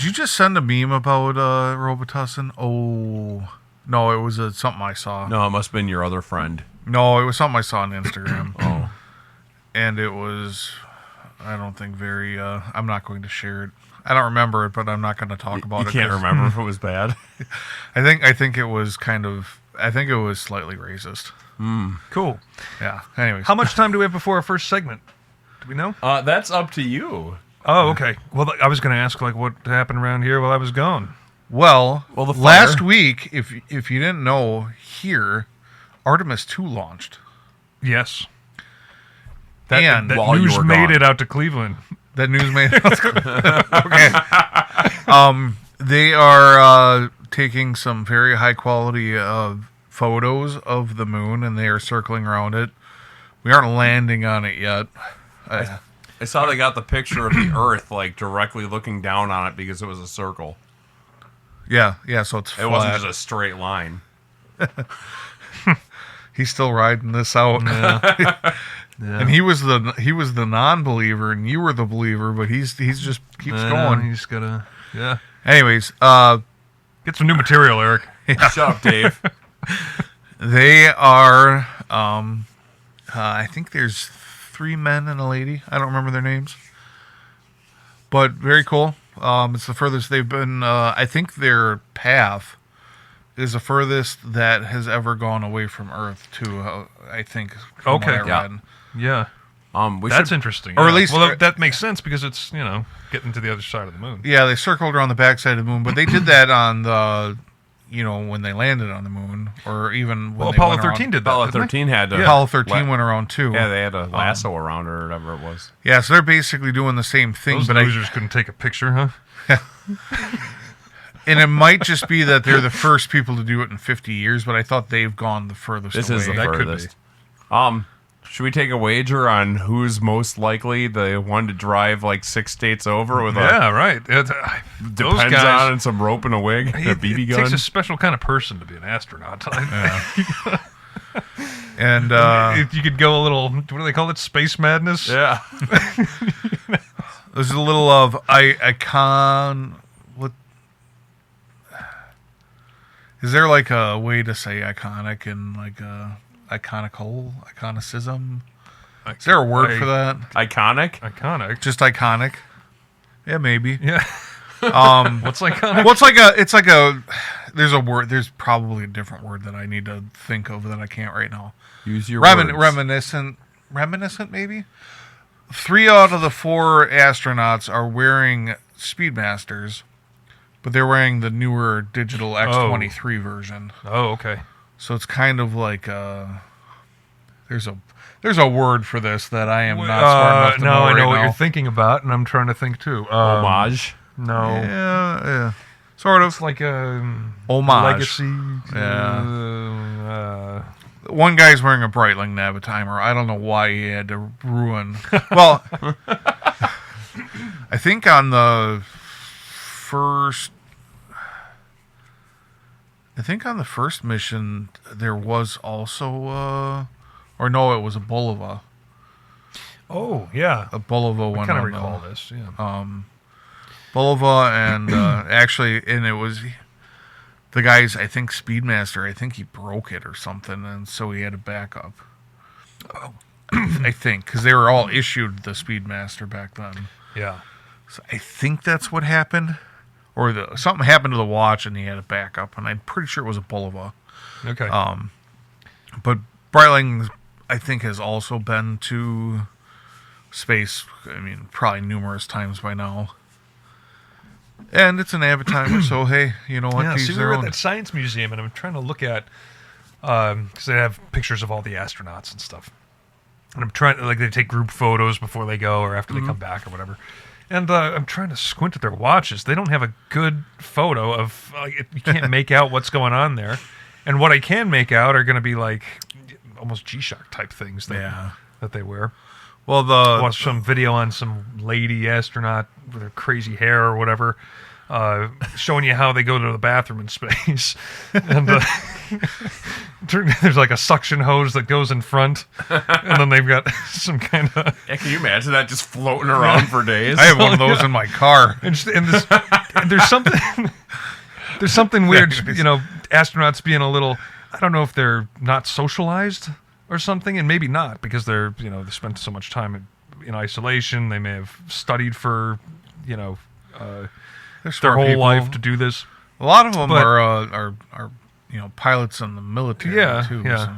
you just send a meme about Robitussin? Oh, no, it was something I saw. No, it must have been your other friend. No, it was something I saw on Instagram. Oh. And it was, I don't think very. I'm not going to share it. I don't remember it, but I'm not going to talk about You it. can't 'cause remember if it was bad. I think it was kind of. I think it was slightly racist. Cool. Yeah. Anyways, How much time do we have before our first segment? Do we know? That's up to you. Oh, okay. Well, I was going to ask like what happened around here while I was gone. Well, Well, the last fire. week, if you didn't know, here, Artemis 2 launched. Yes. And That while you news were made gone. it out to Cleveland. that news made okay. They are taking some very high quality photos of the moon, and they are circling around it. We aren't landing on it yet. I saw they got the picture of the Earth like directly looking down on it because it was a circle. Yeah. So it's It flat. wasn't just a straight line. He's still riding this out. And he was the non-believer, and you were the believer. But he's just keeps going. He's gotta. Yeah. Anyways, get some new material, Eric. Yeah. Shut up, Dave. They are, I think there's 3 men and a lady. I don't remember their names. But very cool. It's the furthest they've been. I think their path is the furthest that has ever gone away from Earth to, I think, from what I read. Yeah. That's interesting. Or at least... Well, that makes sense because it's, getting to the other side of the moon. Yeah, they circled around the backside of the moon, but they did that on the... when they landed on the moon, or even when Apollo 13 did that. Apollo 13 had to. Apollo 13 went around too. Yeah, they had a lasso around her or whatever it was. Yeah, so they're basically doing the same thing. Those but losers couldn't take a picture, huh? And it might just be that they're the first people to do it in 50 years, but I thought they've gone the furthest This away. is the That could furthest. Should we take a wager on who's most likely the one to drive like 6 states over with right. Those depends guys, on some rope and a wig, and a BB it gun? takes a special kind of person to be an astronaut. And if you could go a little, what do they call it? Space madness? Yeah. there's a little of icon. What is there like a way to say iconic and like iconicism? Is there a word for that? Iconic? Iconic. Just iconic? Yeah, maybe. Yeah. What's iconic? Well, it's like a. There's a word. There's probably a different word that I need to think of that I can't right now. Use your words. Reminiscent, maybe. 3 out of the 4 astronauts are wearing Speedmasters, but they're wearing the newer digital X-23 version. Oh, okay. So it's kind of like there's a word for this that I am not smart enough to know I know right what now. you're thinking about, and I'm trying to think too. Homage? No. Yeah, sort of. It's like a homage. legacy. Yeah. One guy's wearing a Breitling Navitimer. I don't know why he had to ruin. Well, I think on the first mission there was also or no, it was a Bulova. Oh yeah, A Bulova I went kind of on recall this. Yeah. Bulova and actually, and it was the guy's, I think, Speedmaster. I think he broke it or something, and so he had a backup. Oh, I think because they were all issued the Speedmaster back then. Yeah. So I think that's what happened, or something happened to the watch, and he had a backup, and I'm pretty sure it was a Bulova. Okay. But Breitling, I think, has also been to space. I mean, probably numerous times by now. And it's an Navitimer, so hey, you know what? Yeah, These see, we are were at that science museum, and I'm trying to look at, because they have pictures of all the astronauts and stuff. And I'm trying to, they take group photos before they go or after they come back or whatever. And I'm trying to squint at their watches. They don't have a good photo of, you can't make out what's going on there. And what I can make out are going to be almost G-Shock type things that they wear. Well, I watched some video on some lady astronaut with her crazy hair or whatever, showing you how they go to the bathroom in space. And there's like a suction hose that goes in front, and then they've got some kind of... Yeah, can you imagine that just floating around for days? I have one of those in my car. And there's something... There's something weird, astronauts being a little... I don't know if they're not socialized or something, and maybe not, because they spent so much time in isolation. They may have studied for, their whole life to do this. A lot of them are pilots in the military too. Yeah. So,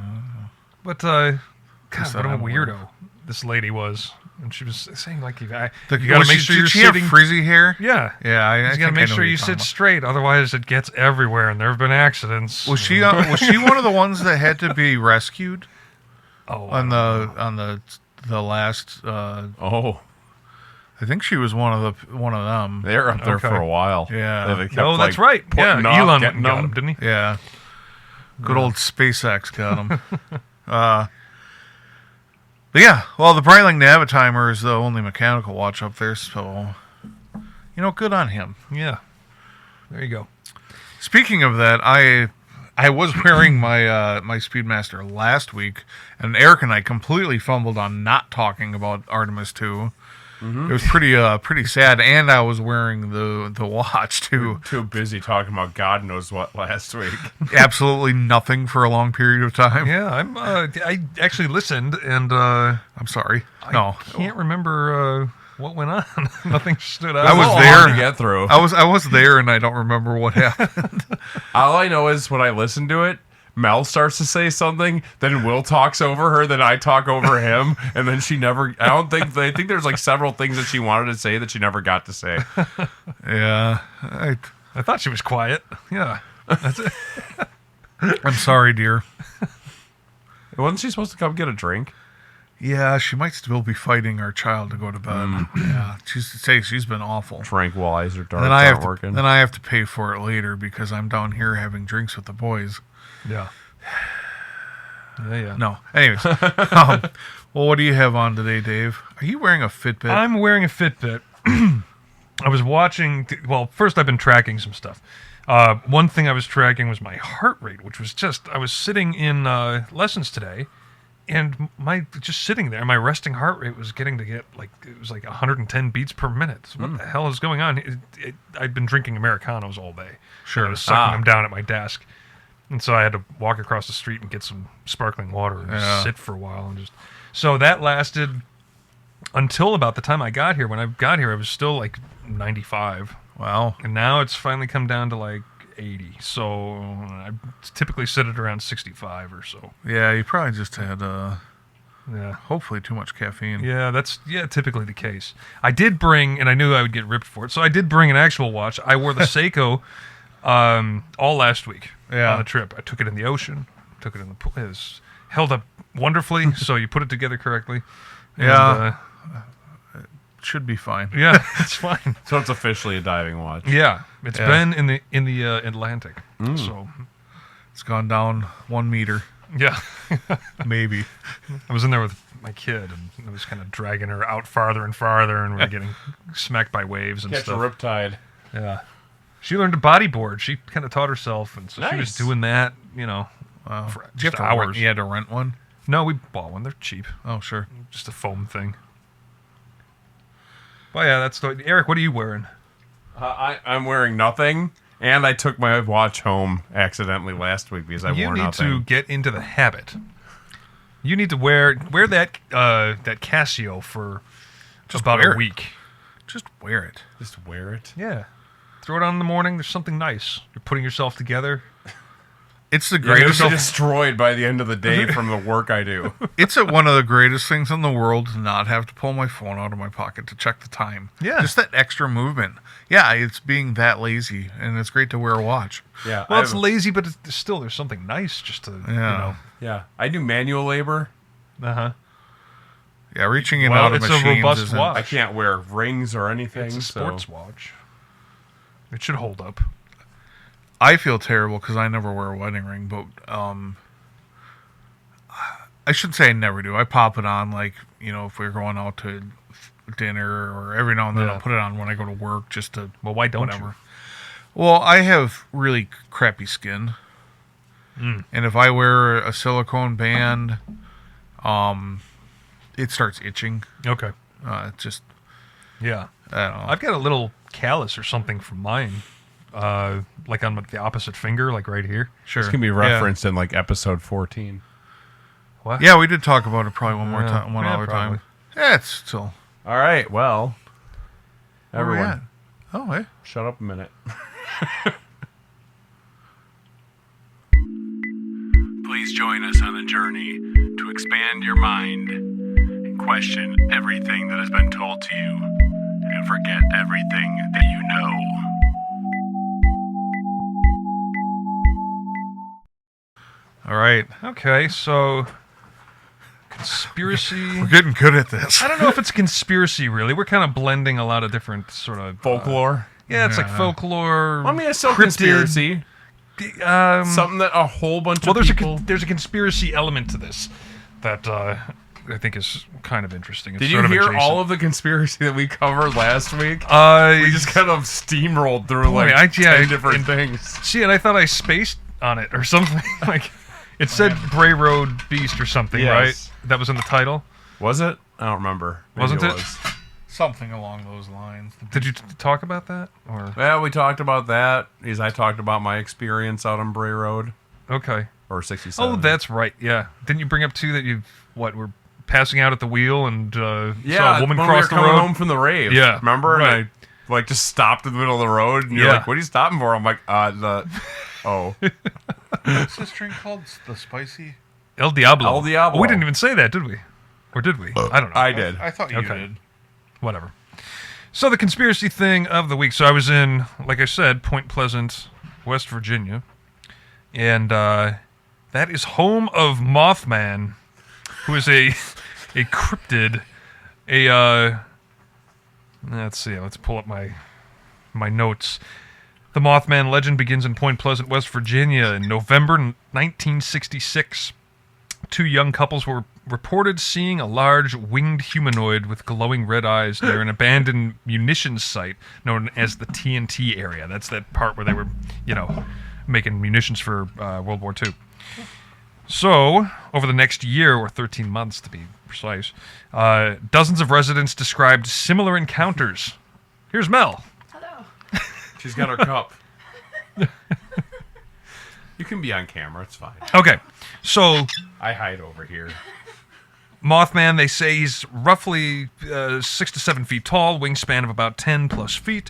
but God, what a I'm aware weirdo this lady was. And she was saying, you got to to make sure you're she have sitting... frizzy hair? Yeah. Yeah, I you got to make sure you sit straight, otherwise it gets everywhere, and there have been accidents. Was she one of the ones that had to be rescued? Oh, on the last. I think she was one of them. They were up there for a while. Yeah. They kept, that's right. Yeah, Elon got him, didn't he? Yeah. Good old SpaceX got him. But yeah, well, the Breitling Navitimer is the only mechanical watch up there, so good on him. Yeah. There you go. Speaking of that, I was wearing my my Speedmaster last week, and Eric and I completely fumbled on not talking about Artemis 2. It was pretty sad, and I was wearing the watch too. Too busy talking about God knows what last week. Absolutely nothing for a long period of time. Yeah, I actually listened, and I'm sorry. I can't remember what went on. Nothing stood out. I was hard there to get through. I was there, and I don't remember what happened. All I know is when I listen to it, Mel starts to say something, then Will talks over her, then I talk over him, and then she never. I think there's like several things that she wanted to say that she never got to say. Yeah, I thought she was quiet. Yeah, that's it. I'm sorry, dear. Wasn't she supposed to come get a drink? Yeah, she might still be fighting our child to go to bed. Yeah, she's been awful. Tranquilizer darts Then I aren't working. Then I have to pay for it later because I'm down here having drinks with the boys. Yeah. Yeah. No. Anyways, well, what do you have on today, Dave? Are you wearing a Fitbit? I'm wearing a Fitbit. I was watching. Well, first I've been tracking some stuff. One thing I was tracking was my heart rate, which was I was sitting in lessons today. And just sitting there, my resting heart rate was getting to it was like 110 beats per minute. So what the hell is going on? I'd been drinking Americanos all day. Sure. I was sucking them down at my desk. And so I had to walk across the street and get some sparkling water and just sit for a while. So that lasted until about the time I got here. When I got here, I was still like 95. Wow. And now it's finally come down to like 80. So I typically sit at around 65 or so. Yeah, you probably just had hopefully too much caffeine. Yeah, that's typically the case. I did bring, and I knew I would get ripped for it, so I did bring an actual watch. I wore the Seiko all last week on the trip. I took it in the ocean, took it in the pool. It was held up wonderfully, so you put it together correctly. And, it should be fine. Yeah, it's fine. So it's officially a diving watch. Yeah, it's been in the Atlantic. So it's gone down 1 meter. Yeah. Maybe. I was in there with my kid, and I was kind of dragging her out farther and farther, and we were getting smacked by waves and Catch stuff. a riptide. Yeah. She learned to bodyboard. She kind of taught herself, and so she was Nice. doing that, for Did you have just to hours. You had to rent one? No, we bought one. They're cheap. Oh, sure. Just a foam thing. Well, yeah, that's Eric, what are you wearing? I'm wearing nothing, and I took my watch home accidentally last week because I wore nothing. You need to get into the habit. You need to wear that Casio for just about a week. Just wear it. Just wear it. Yeah. Throw it on in the morning. There's something nice. You're putting yourself together. It's the You're greatest. destroyed by the end of the day from the work I do. It's one of the greatest things in the world to not have to pull my phone out of my pocket to check the time. Yeah. Just that extra movement. Yeah, it's being that lazy, and it's great to wear a watch. Yeah. Well, it's lazy, but there's something nice just to, Yeah. I do manual labor. Uh-huh. Yeah, reaching in Well, out of it's a machines robust isn't- watch. I can't wear rings or anything. It's a so- sports watch. It should hold up. I feel terrible because I never wear a wedding ring, but I shouldn't say I never do. I pop it on, if we're going out to dinner, or every now and then I'll put it on when I go to work just to. Well, why don't you? Well, I have really crappy skin, and if I wear a silicone band, it starts itching. Okay. It just. Yeah. I don't know. I've got a little callus or something from mine, like on the opposite finger, like right here. Sure. This can be referenced in like episode 14. What? Yeah, we did talk about it probably one more time, one Yeah, other probably. time. Yeah, it's still. All right. Well, Where we everyone, at? Oh, hey. shut up a minute. Please join us on a journey to expand your mind and question everything that has been told to you and forget everything that you know. All right. Okay, so conspiracy. We're getting good at this. I don't know if it's conspiracy, really. We're kind of blending a lot of different sort of Folklore. yeah, it's like folklore. I mean, it's still cryptid, conspiracy. Something. Something that a whole bunch Well, of there's people. there's a conspiracy element to this that I think is kind of interesting. It's Did you sort of hear adjacent. all of the conspiracy that we covered last week? We just kind of steamrolled through Boy, 10 different things. See, and I thought I spaced on it or something. Like it said Bray Road Beast or something, Yes. right? That was in the title. Was it? I don't remember. Maybe Wasn't it? was. Something along those lines. Did you talk about that? Or Well, we talked about that. I talked about my experience out on Bray Road. Okay. Or 67. Oh, that's right. Yeah. Didn't you bring up, too, that were passing out at the wheel and saw a woman cross the road? Coming home from the rave. Yeah. Remember? Right. And I just stopped in the middle of the road, and you're like, what are you stopping for? I'm like, oh. What's this drink called? The spicy? El Diablo. El Diablo. Oh, we didn't even say that, did we? Or did we? I don't know. I did. I thought you did. Whatever. So the conspiracy thing of the week. So I was in, like I said, Point Pleasant, West Virginia. And that is home of Mothman, who is a cryptid. Let's see. Let's pull up my notes. The Mothman legend begins in Point Pleasant, West Virginia in November 1966. Two young couples were reported seeing a large winged humanoid with glowing red eyes near an abandoned munitions site known as the TNT area. That's that part where they were, making munitions for World War II. So, over the next year, or 13 months to be precise, dozens of residents described similar encounters. Here's Mel. Hello. She's got her cup. You can be on camera. It's fine. Okay, so I hide over here. Mothman, they say he's roughly 6 to 7 feet tall, wingspan of about 10 plus feet,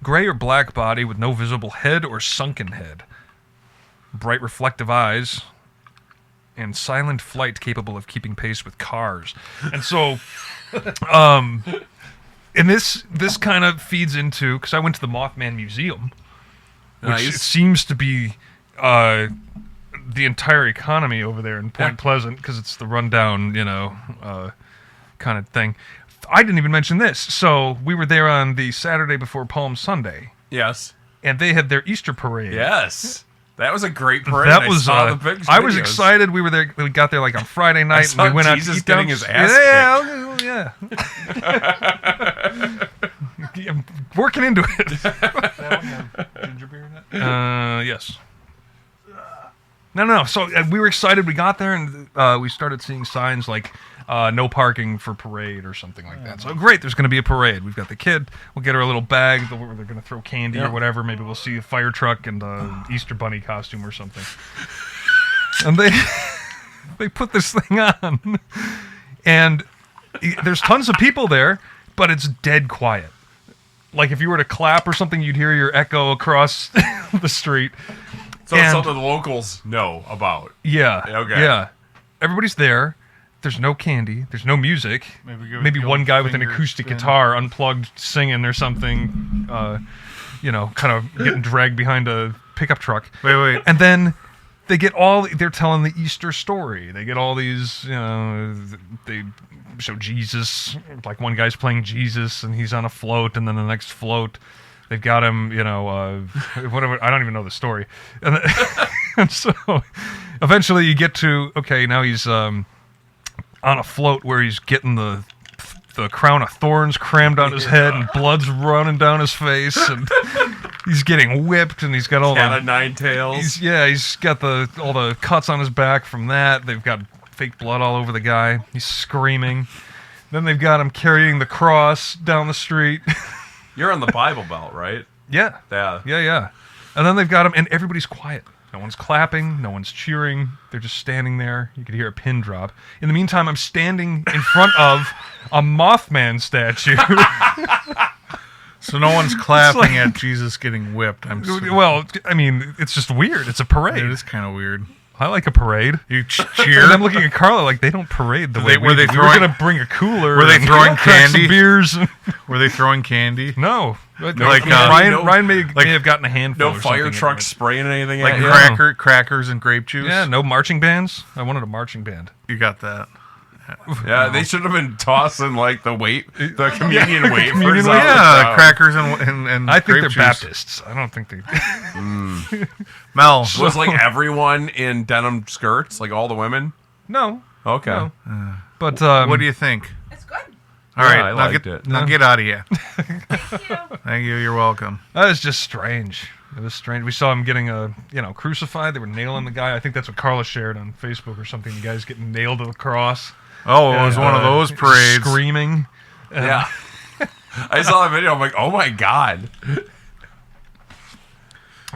gray or black body with no visible head or sunken head, bright reflective eyes, and silent flight capable of keeping pace with cars. And so, and this kind of feeds into, because I went to the Mothman Museum, which seems to be the entire economy over there in Point Pleasant, because it's the rundown, kind of thing. I didn't even mention this. So we were there on the Saturday before Palm Sunday. Yes. And they had their Easter parade. Yes. That was a great parade. That was. I saw the pictures, I was videos. excited. We were there. We got there like on Friday night. I saw and we went Jesus out to eat getting down. his ass Yeah. I'm working into it. That one have ginger beer in it? Yes. No. So we were excited. We got there and we started seeing signs like no parking for parade or something like that. So great, there's going to be a parade. We've got the kid. We'll get her a little bag where they're going to throw candy or whatever. Maybe we'll see a fire truck and an Easter bunny costume or something. And they put this thing on, and there's tons of people there, but it's dead quiet. Like if you were to clap or something, you'd hear your echo across the street. So it's something the locals know about. Yeah. Okay. Yeah. Everybody's there. There's no candy. There's no music. Maybe one guy with an acoustic guitar, unplugged, singing or something. Kind of getting dragged behind a pickup truck. Wait. And then they get they're telling the Easter story. They get all these, they show Jesus. Like one guy's playing Jesus and he's on a float, and then the next float, they've got him, whatever. I don't even know the story. And so eventually you get to, okay, now he's on a float where he's getting the crown of thorns crammed on his head and blood's running down his face and he's getting whipped and he's got all Cat of nine tails. He's got all the cuts on his back from that. They've got fake blood all over the guy. He's screaming. Then they've got him carrying the cross down the street. You're on the Bible Belt, right? Yeah. And then they've got him, and everybody's quiet. No one's clapping. No one's cheering. They're just standing there. You could hear a pin drop. In the meantime, I'm standing in front of a Mothman statue. So no one's clapping at Jesus getting whipped. Well, I mean, it's just weird. It's a parade. It is kind of weird. I like a parade. You cheer. And I'm looking at Carla like they don't parade the way we do. We were going to bring a cooler. Were they throwing candy? Some beers. Were they throwing candy? No. Like Ryan may have gotten a handful. No fire trucks spraying anything. Like crackers and grape juice. Yeah. No marching bands. I wanted a marching band. You got that. Yeah, they should have been tossing like the communion wafers. Yeah, crackers and I think grape they're juice. Baptists. I don't think they. Mel was like everyone in denim skirts, like all the women. No. Okay. No. But what do you think? It's good. All right, I liked it. Now get out of here. Thank you. Thank you. You're welcome. That was just strange. It was strange. We saw him getting crucified. They were nailing the guy. I think that's what Carla shared on Facebook or something. The guy's getting nailed to the cross. Oh, it was one of those parades. Screaming. Yeah. I saw the video. I'm like, oh my God.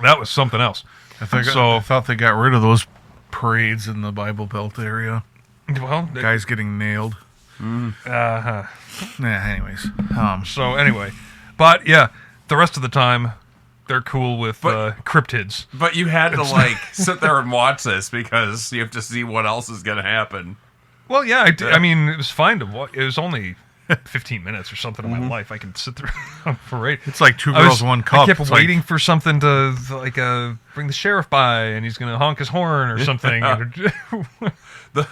That was something else. I thought they got rid of those parades in the Bible Belt area. Well, guys getting nailed. Uh-huh. Anyways. So anyway, but yeah, the rest of the time they're cool with cryptids. But you had to like sit there and watch this because you have to see what else is going to happen. Well, yeah, I mean, it was fine to watch. It was only 15 minutes or something of my life. I can sit through a parade. It's like Two Girls, One Cup. I kept waiting for something to like bring the sheriff by, and he's gonna honk his horn or something. the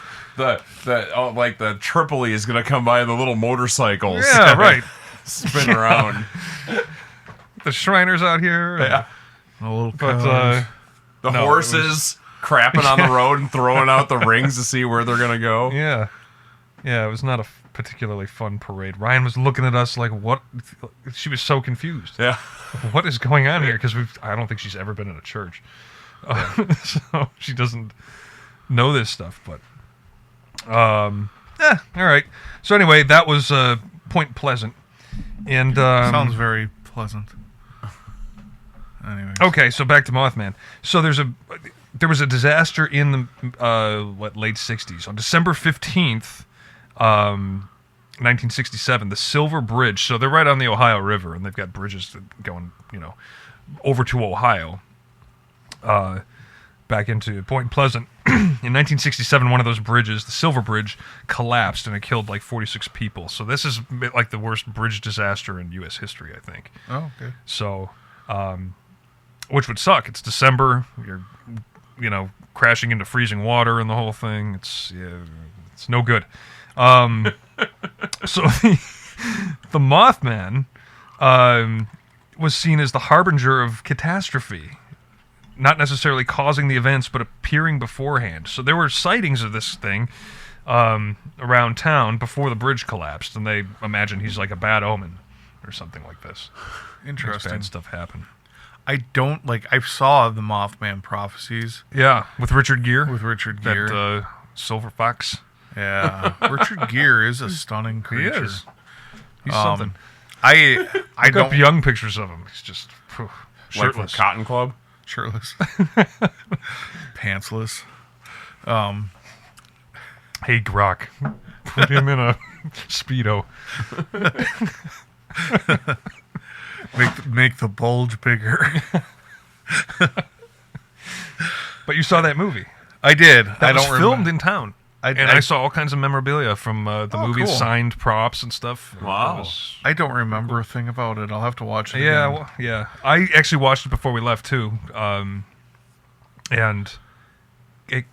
Tripoli is gonna come by the little motorcycles. Yeah, right. Spin around. The Shriners out here. Yeah. A little the horses crapping on the road and throwing out the rings to see where they're gonna go. Yeah. Yeah, it was not a particularly fun parade. Ryan was looking at us like, what? She was so confused. Yeah. What is going on here? Because I don't think she's ever been in a church. So she doesn't know this stuff. But, all right. So anyway, that was Point Pleasant. And sounds very pleasant. Anyways. Okay, so back to Mothman. So there was a disaster in the late 60s. On December 15th, 1967, the Silver Bridge. So they're right on the Ohio River, and they've got bridges going, over to Ohio, back into Point Pleasant. In 1967, one of those bridges, the Silver Bridge, collapsed, and it killed like 46 people. So this is like the worst bridge disaster in U.S. history, I think. Oh, okay. So, which would suck. It's December. You're, crashing into freezing water and the whole thing. It's no good. So the Mothman was seen as the harbinger of catastrophe, not necessarily causing the events, but appearing beforehand. So there were sightings of this thing around town before the bridge collapsed, and they imagine he's like a bad omen or something like this. Interesting. Bad stuff happen. I saw the Mothman prophecies. Yeah, with Richard Gere. That Silver Fox. Yeah, Richard Gere is a stunning creature. He is. He's something. I Look don't up young pictures of him. He's just shirtless. Like from Cotton Club? Shirtless. Pantsless. Hey, Grok. Put him in a Speedo. Make the bulge bigger. But you saw that movie. I did. That was filmed in town. I saw all kinds of memorabilia from the movie, cool. Signed props and stuff. Wow. I don't remember a thing about it. I'll have to watch it Yeah, again. well, yeah. I actually watched it before we left, too. And I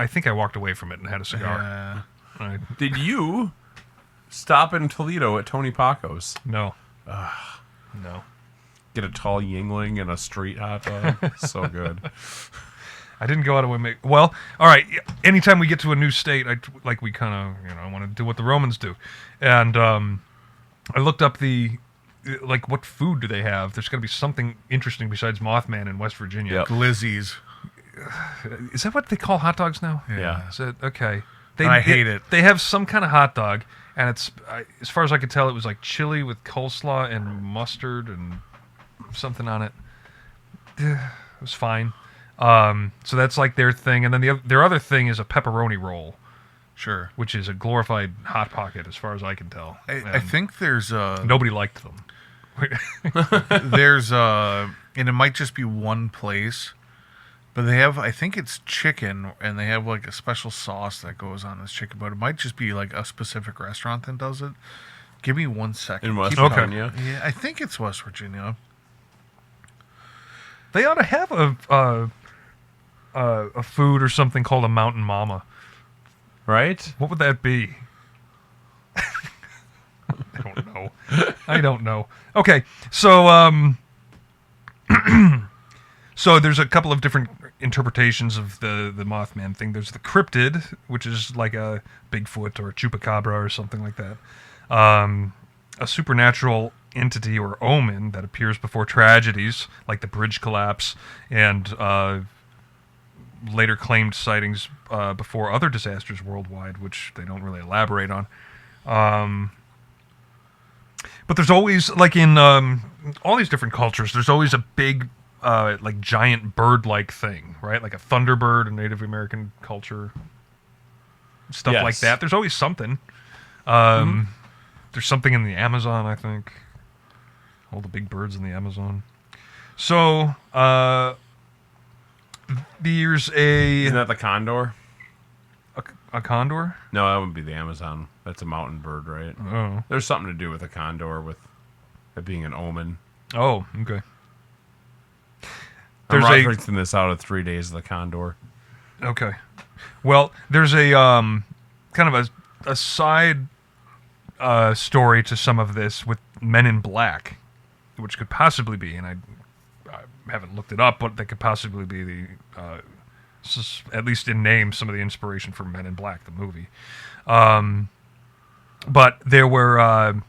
think I walked away from it and had a cigar. Yeah. Did you stop in Toledo at Tony Paco's? No. No. Get a tall Yingling and a street hot dog. So good. I didn't go out of my way. Well, all right. Anytime we get to a new state, we kind of, want to do what the Romans do. And I looked up what food do they have? There's got to be something interesting besides Mothman in West Virginia. Yep. Glizzies. Is that what they call hot dogs now? Yeah. Is it? Okay. I hate it. They have some kind of hot dog, and it's, as far as I could tell, it was like chili with coleslaw and mustard and something on it. It was fine. So that's like their thing, and then their other thing is a pepperoni roll. Sure. Which is a glorified Hot Pocket, as far as I can tell. I think there's nobody liked them. There's and it might just be one place, but they have, I think it's chicken, and they have like a special sauce that goes on this chicken, but it might just be like a specific restaurant that does it. Give me 1 second. In West Virginia? Yeah, I think it's West Virginia. They ought to have a food or something called a Mountain Mama. Right? What would that be? I don't know. Okay, so so there's a couple of different interpretations of the Mothman thing. There's the cryptid, which is like a Bigfoot or a chupacabra or something like that. A supernatural entity or omen that appears before tragedies like the bridge collapse and later claimed sightings before other disasters worldwide, which they don't really elaborate on. But there's always, like in all these different cultures, there's always a big, like giant bird-like thing, right? Like a thunderbird in Native American culture, stuff like that. There's always something. There's something in the Amazon, I think. All the big birds in the Amazon. So, there's a... Isn't that the condor? A condor? No, that would be the Amazon. That's a mountain bird, right? Oh. There's something to do with a condor, with it being an omen. Oh, okay. I'm referencing this out of 3 Days of the Condor. Okay. Well, there's a kind of a side story to some of this with Men in Black, which could possibly be, and I haven't looked it up, but that could possibly be the, at least in name, some of the inspiration for Men in Black, the movie. But there were,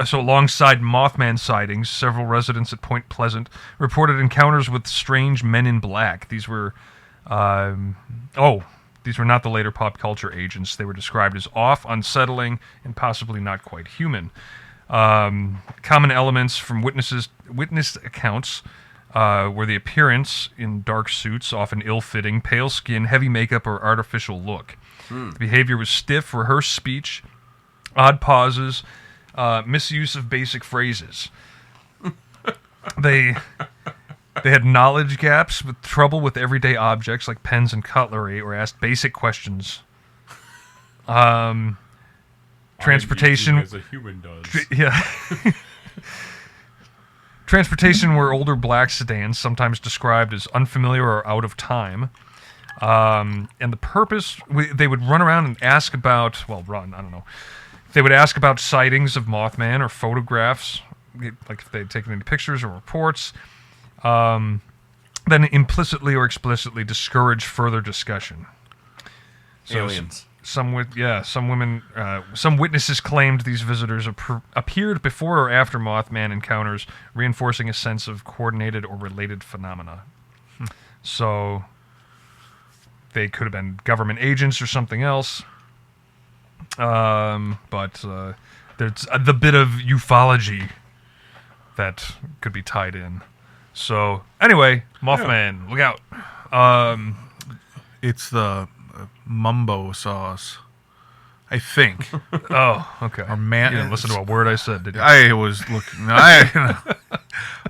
so alongside Mothman sightings, several residents at Point Pleasant reported encounters with strange Men in Black. These were, these were not the later pop culture agents. They were described as off, unsettling, and possibly not quite human. Common elements from witness accounts were the appearance in dark suits, often ill-fitting, pale skin, heavy makeup, or artificial look. The behavior was stiff, rehearsed speech, odd pauses, misuse of basic phrases. They had knowledge gaps, with trouble with everyday objects like pens and cutlery, or asked basic questions. Transportation, as a human does. Yeah. Transportation were older black sedans, sometimes described as unfamiliar or out of time. And the purpose, they would run around and ask about, I don't know. They would ask about sightings of Mothman or photographs, like if they had taken any pictures or reports. Then implicitly or explicitly discourage further discussion. So Aliens. Some witnesses claimed these visitors appeared before or after Mothman encounters, reinforcing a sense of coordinated or related phenomena. So they could have been government agents or something else. But there's the bit of ufology that could be tied in. So anyway, Mothman, look out. It's the mumbo sauce, I think. Oh, okay. Or you didn't listen to a word I said, did you? I was looking. A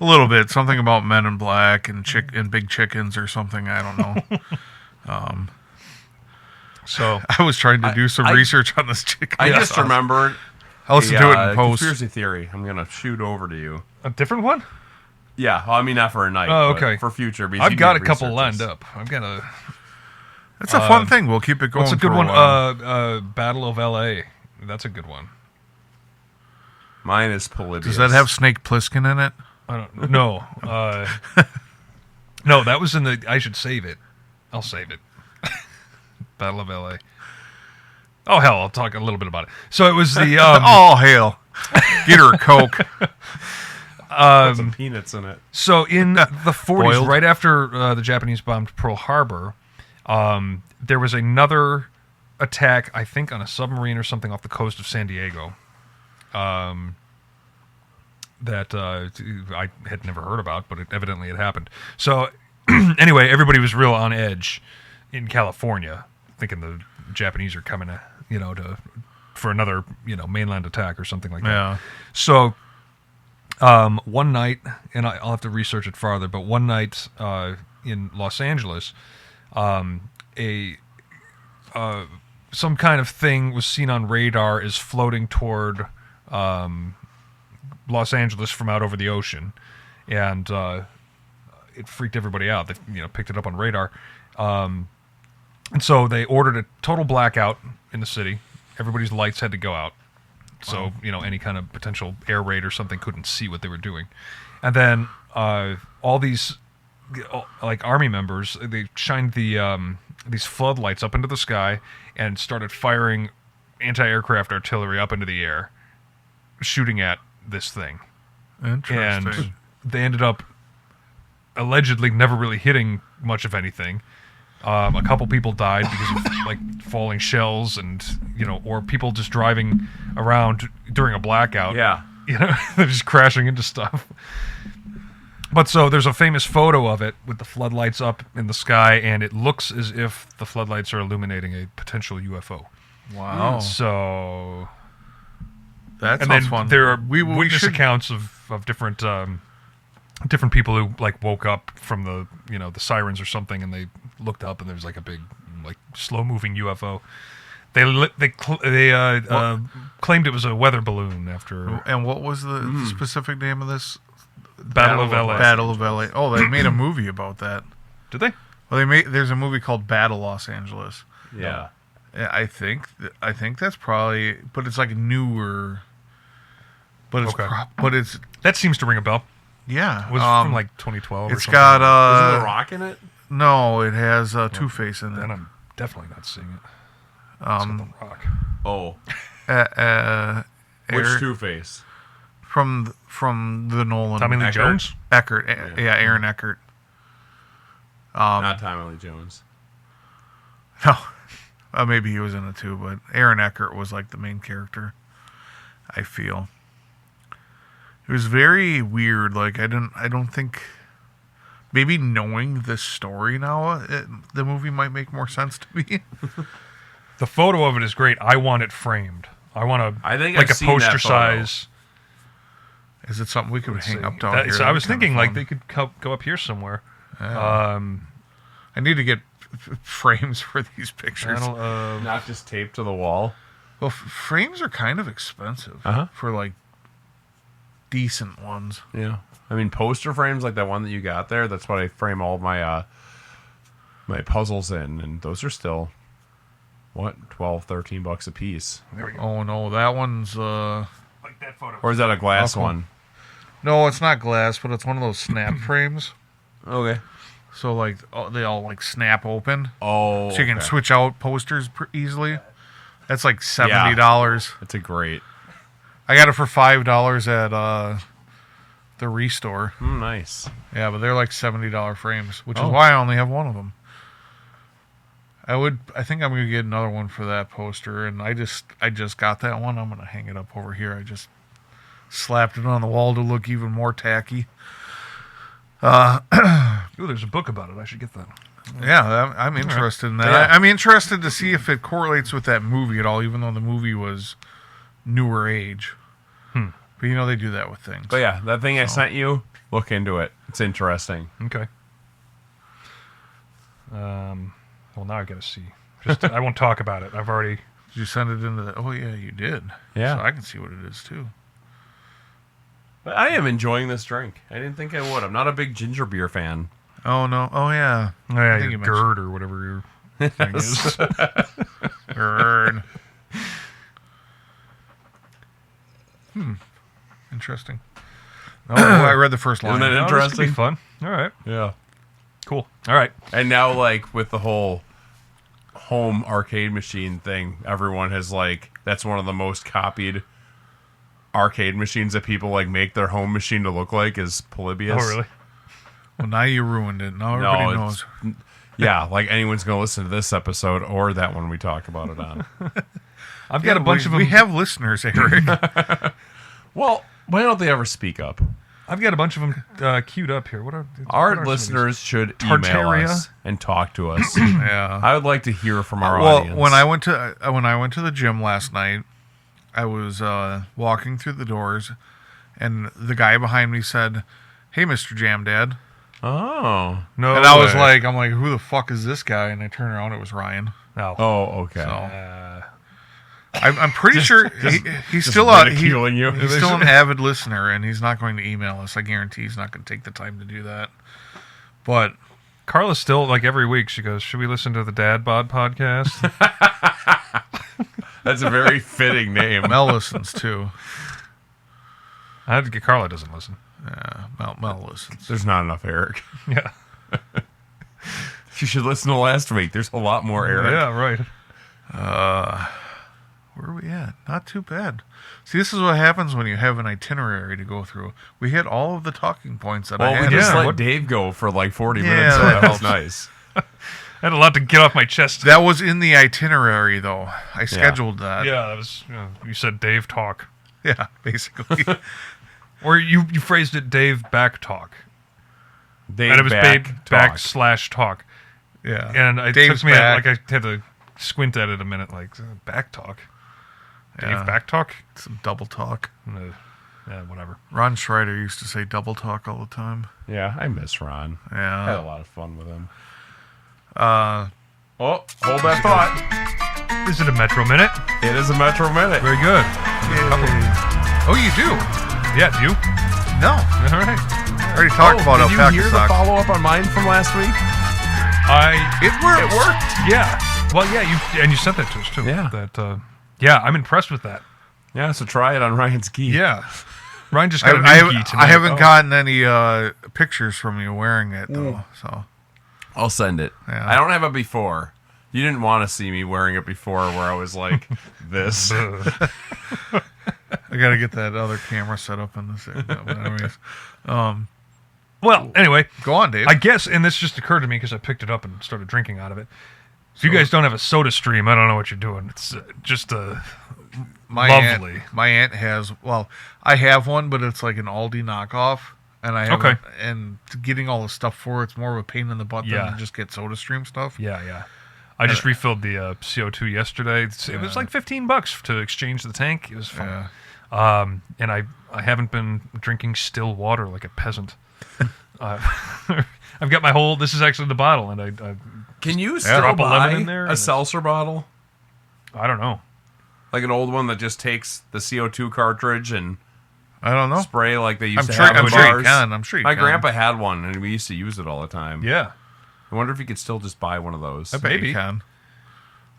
little bit. Something about Men in Black and big chickens or something. I don't know. So I was trying to do some research on this chicken. I just remembered. I'll listen to it in post. Conspiracy theory. I'm gonna shoot over to you. A different one? Yeah, well, I mean not for a night. Oh, but okay. For future. I've got a couple lined up. I've got a. It's a fun thing. We'll keep it going. What's a good for one? while. Battle of L.A. That's a good one. Mine is Polybius. Does that have Snake Plissken in it? I don't know. No, that was in the. I should save it. I'll save it. Battle of L.A. Oh hell, I'll talk a little bit about it. So it was the. Oh hell! Get her a Coke. Put some peanuts in it. So in the 40s, Boiled. right after the Japanese bombed Pearl Harbor, there was another attack, I think, on a submarine or something off the coast of San Diego. That I had never heard about, but it evidently had happened. So anyway, everybody was real on edge in California, thinking the Japanese are coming, for another, mainland attack or something like that. Yeah. So one night, and I'll have to research it farther, but one night in Los Angeles, some kind of thing was seen on radar is floating toward Los Angeles from out over the ocean, and it freaked everybody out. They picked it up on radar, and so they ordered a total blackout in the city. Everybody's lights had to go out, so any kind of potential air raid or something couldn't see what they were doing. And then all these like army members, they shined these floodlights up into the sky and started firing anti-aircraft artillery up into the air, shooting at this thing. Interesting. And they ended up allegedly never really hitting much of anything. A couple people died because of like falling shells and or people just driving around during a blackout. Yeah. You know, they're just crashing into stuff. But so there's a famous photo of it with the floodlights up in the sky, and it looks as if the floodlights are illuminating a potential UFO. Wow. So that and sounds then fun. there are we witness should, accounts of different different people who like woke up from the the sirens or something, and they looked up and there's like a big like slow moving UFO. They claimed it was a weather balloon after. And what was the specific name of this? Battle of LA. Battle of LA. Oh, they made a movie about that. Did they? Well, there's a movie called Battle Los Angeles. Yeah. I think that's probably, but it's like newer. But it's Okay. but it's That seems to ring a bell. yeah. It was from like 2012. it's or something. got Is it The Rock in it? no, it has Two-Face in Then it. I'm definitely not seeing it. It's got The Rock. Oh. Which Eric- Two-Face? from the Nolan. Tommy Lee Eckert. Jones. Eckert. Yeah, Aaron Eckert. Not Tommy Lee Jones. No, maybe he was in it too, but Aaron Eckert was like the main character. I feel it was very weird. Like I don't think maybe knowing this story now, the movie might make more sense to me. The photo of it is great. I want it framed. I want I think like I've a seen that poster photo. size. Is it something we could hang up down That- here? so I That'd was be kinda thinking like fun. they could go up here somewhere. Yeah. I need to get frames for these pictures. Not just taped to the wall. Well, frames are kind of expensive for like decent ones. Yeah. I mean, poster frames like that one that you got there, that's what I frame all of my my puzzles in, and those are still, what, $12-13 a piece. There we go. Oh no, that one's Like that photo. Or is that a glass Okay. one? no, it's not glass, but it's one of those snap frames. Okay. So like they all like snap open, Oh, so you can okay. switch out posters easily. That's like $70. It's a great. I got it for $5 at the Restore. Nice. Yeah, but they're like $70 frames, which is Oh. why I only have one of them. I think I'm gonna get another one for that poster, and I just got that one. I'm gonna hang it up over here. I just slapped it on the wall to look even more tacky. Ooh, there's a book about it. I should get that. Yeah, I'm interested in that. Yeah. I'm interested to see if it correlates with that movie at all, even though the movie was newer age. But they do that with things. But yeah, that thing I sent you, look into it. It's interesting. Okay. Well, now I gotta see. Just I won't talk about it. I've already. Did you send it into the? Oh yeah, you did. Yeah. so I can see what it is too. But I am enjoying this drink. I didn't think I would. I'm not a big ginger beer fan. Oh no! Oh yeah. Oh, yeah, think your you GERD or whatever your thing is. Burn. Interesting. Oh, I read the first line. Isn't it No, this could interesting? be fun. All right. Yeah. Cool. All right. And now, like, with the whole home arcade machine thing, everyone has, like, that's one of the most copied arcade machines that people, like, make their home machine to look like is Polybius. Oh, really? Well, now you ruined it. Now everybody No, knows. Yeah, like anyone's going to listen to this episode or that one we talk about it on. I've got a bunch of them. We have listeners, Eric. Well, why don't they ever speak up? I've got a bunch of them queued up here. What are some Our of these? listeners should email Tartaria? us and talk to us. Yeah. I would like to hear from our Well, audience. when I went to the gym last night, I was walking through the doors, and the guy behind me said, "Hey, Mr. Jam Dad." Oh. No. And I was way. like, who the fuck is this guy? And I turned around, it was Ryan. Oh. Oh, okay. So I'm pretty sure he's still ridiculing you. He's still an avid listener, and he's not going to email us. I guarantee he's not going to take the time to do that. But Carla still, like every week, she goes, "Should we listen to the Dad Bod podcast?" That's a very fitting name. Mel listens too. I had to get Carla doesn't listen. Yeah, Mel listens. There's not enough Eric. Yeah. You should listen to last week. There's a lot more Eric. Yeah, right. Where are we at? Not too bad. See, this is what happens when you have an itinerary to go through. We hit all of the talking points that I Well, had. we just Yeah, let what- Dave go for like 40 Yeah, minutes, so that that was helps. nice. I had a lot to get off my chest. That was in the itinerary, though. I scheduled that. Yeah, that was. You said Dave talk. Yeah, basically. Or you phrased it Dave back talk. Dave And it was back back talk. / talk. Yeah. And it Dave's took me back. I had to squint at it a minute, like back talk. Dave Yeah. back talk? Some double talk. Yeah, whatever. Ron Schreider used to say double talk all the time. Yeah, I miss Ron. I had a Yeah. lot of fun with him. Uh, Oh, hold that thought. Is it a Metro Minute? It is a Metro Minute. Very good. oh, you do? Yeah, do you? No. All right. I already talked about did you alpaca hear the socks. follow-up on mine from last week? It worked. It worked. Yeah. Well, yeah, you sent that to us too. Yeah. That. Yeah, I'm impressed with that. Yeah, so try it on Ryan's gi. Yeah. Ryan just got a new gi tonight. I haven't gotten any pictures from you wearing it though. So I'll send it. Yeah. I don't have a before. You didn't want to see me wearing it before where I was like this. I got to get that other camera set up in this area. But anyways, Well, anyway, go on, Dave. I guess, and this just occurred to me because I picked it up and started drinking out of it. If you guys don't have a soda stream, I don't know what you're doing. It's just my lovely. My aunt has. Well, I have one, but it's like an Aldi knockoff, and I have. Okay. And getting all the stuff for it's more of a pain in the butt Yeah. than to just get soda stream stuff. Yeah. I just refilled the CO2 yesterday. It was like $15 to exchange the tank. It was fun. Yeah. And I haven't been drinking still water like a peasant. I've got my whole. This is actually the bottle, and I Can you still drop a lemon buy in there, a and seltzer bottle? don't know. Like an old one that just takes the CO2 cartridge and I don't know. spray like they used I'm to sure. have I'm in sure you bars. can. I'm sure you My can. grandpa had one, and we used to use it all the time. Yeah. I wonder if you could still just buy one of those. I bet Maybe. you can.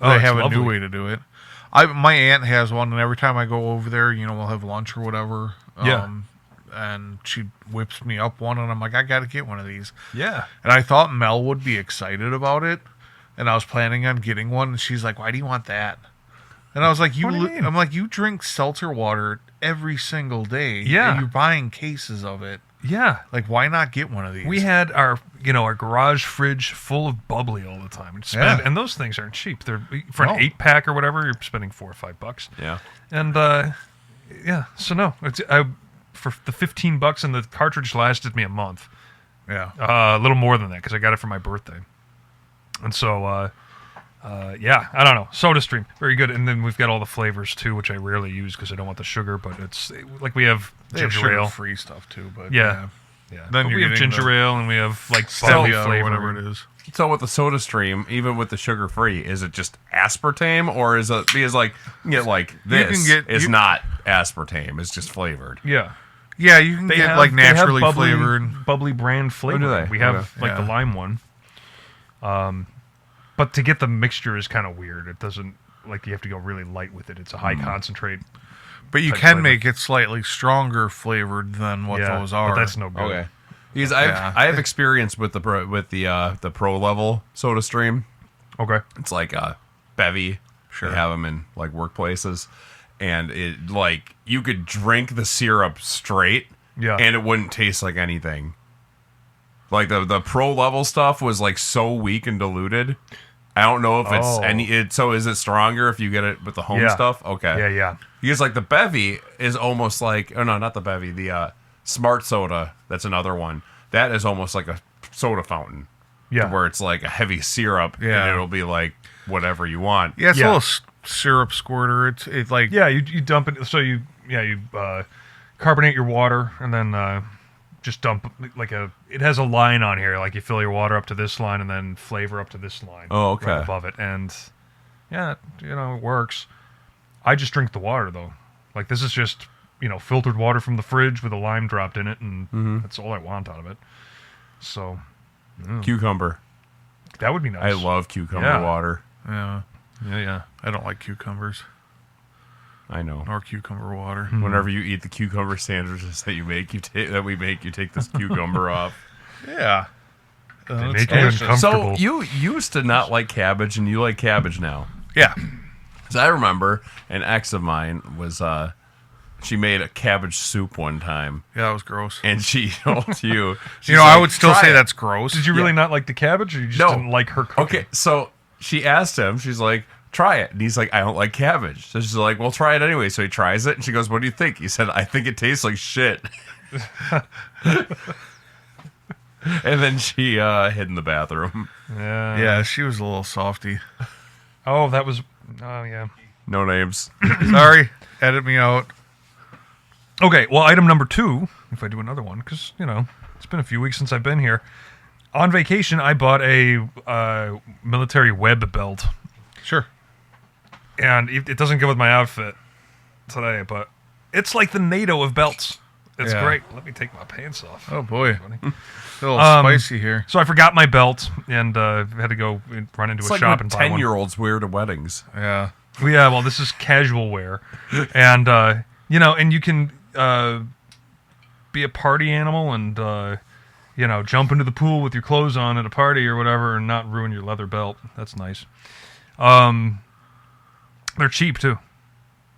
Oh, They it's have a lovely. new way to do it. My aunt has one, and every time I go over there, we'll have lunch or whatever. Yeah. And she whips me up one, and I'm like, I got to get one of these. Yeah. And I thought Mel would be excited about it, and I was planning on getting one. And she's like, "Why do you want that?" And I was like, What do you mean? I'm like, you drink seltzer water every single day. Yeah. And you're buying cases of it. Yeah. Like, why not get one of these? We had our garage fridge full of bubbly all the time. And those things aren't cheap. They're for an No. 8-pack or whatever. You're spending $4 or $5. Yeah. And yeah, so no, for the $15, and the cartridge lasted me a month. Yeah. A little more than that because I got it for my birthday. And so, yeah, I don't know. SodaStream, very good. And then we've got all the flavors too, which I rarely use because I don't want the sugar. But it's like we have They have ginger ale. sugar-free stuff too, but Yeah. Then But you're we have getting ginger the ale, and we have like Stevia barley flavor, or whatever it is. So with the soda stream, even with the sugar free, is it just aspartame, or is it because like you get like this is not aspartame? It's just flavored. Yeah. Yeah, you can They get have, like they have naturally bubbly, flavored. bubbly brand flavor. do they? We have Okay. like the Yeah. lime one. But to get the mixture is kind of weird. It doesn't like you have to go really light with it. It's a high concentrate. But you type can flavor. make it slightly stronger flavored than what yeah, those are. But that's no good. Okay. Because Yeah. I have experience with the pro level soda stream. Okay. It's like a bevy. Sure. They have them in like workplaces, and it like you could drink the syrup straight, Yeah. and it wouldn't taste like anything. Like the pro level stuff was like so weak and diluted. I don't know if it's Oh. so is it stronger if you get it with the home Yeah. stuff? Okay. Yeah. Because like the bevy is almost like no, not the bevy, the smart soda, that's another one. That is almost like a soda fountain. Yeah. Where it's like a heavy syrup Yeah. and it'll be like whatever you want. Yeah, it's Yeah. a little syrup squirter. It's like Yeah, you dump it. So you carbonate your water and then just dump like it has a line on here. Like you fill your water up to this line and then flavor up to this line. Oh, okay. Right above it, and yeah, it works. I just drink the water though. Like this is just filtered water from the fridge with a lime dropped in it, and that's all I want out of it. So Cucumber. that would be nice. I love cucumber Yeah. water. yeah. Yeah. I don't like cucumbers I know. nor cucumber water. Whenever you eat the cucumber sandwiches that you make, you take this cucumber off. Yeah. They It's make you delicious. uncomfortable. So you used to not like cabbage, and you like cabbage now. Yeah. So I remember an ex of mine was she made a cabbage soup one time, Yeah, that was gross. and she told you, I would still say that's gross. Did you really not like the cabbage, or you just No. didn't like her cooking? Okay, so she asked him, she's like, try it. And he's like, I don't like cabbage. So she's like, well, try it anyway. So he tries it, and she goes, what do you think? He said, I think it tastes like shit. And then she hid in the bathroom. Yeah, she was a little softy. Oh, that was... Oh, yeah. No names. Sorry, edit me out. Okay, well, item number 2, if I do another one, because, it's been a few weeks since I've been here. On vacation, I bought a military web belt. Sure. And it doesn't go with my outfit today, but it's like the NATO of belts. It's great. Let me take my pants off. Oh, boy. A little spicy here. So I forgot my belt and had to go run into a shop and buy one. 10-year-olds wear to weddings. Yeah. Yeah, well, this is casual wear. And, and you can be a party animal and, jump into the pool with your clothes on at a party or whatever and not ruin your leather belt. That's nice. They're cheap, too.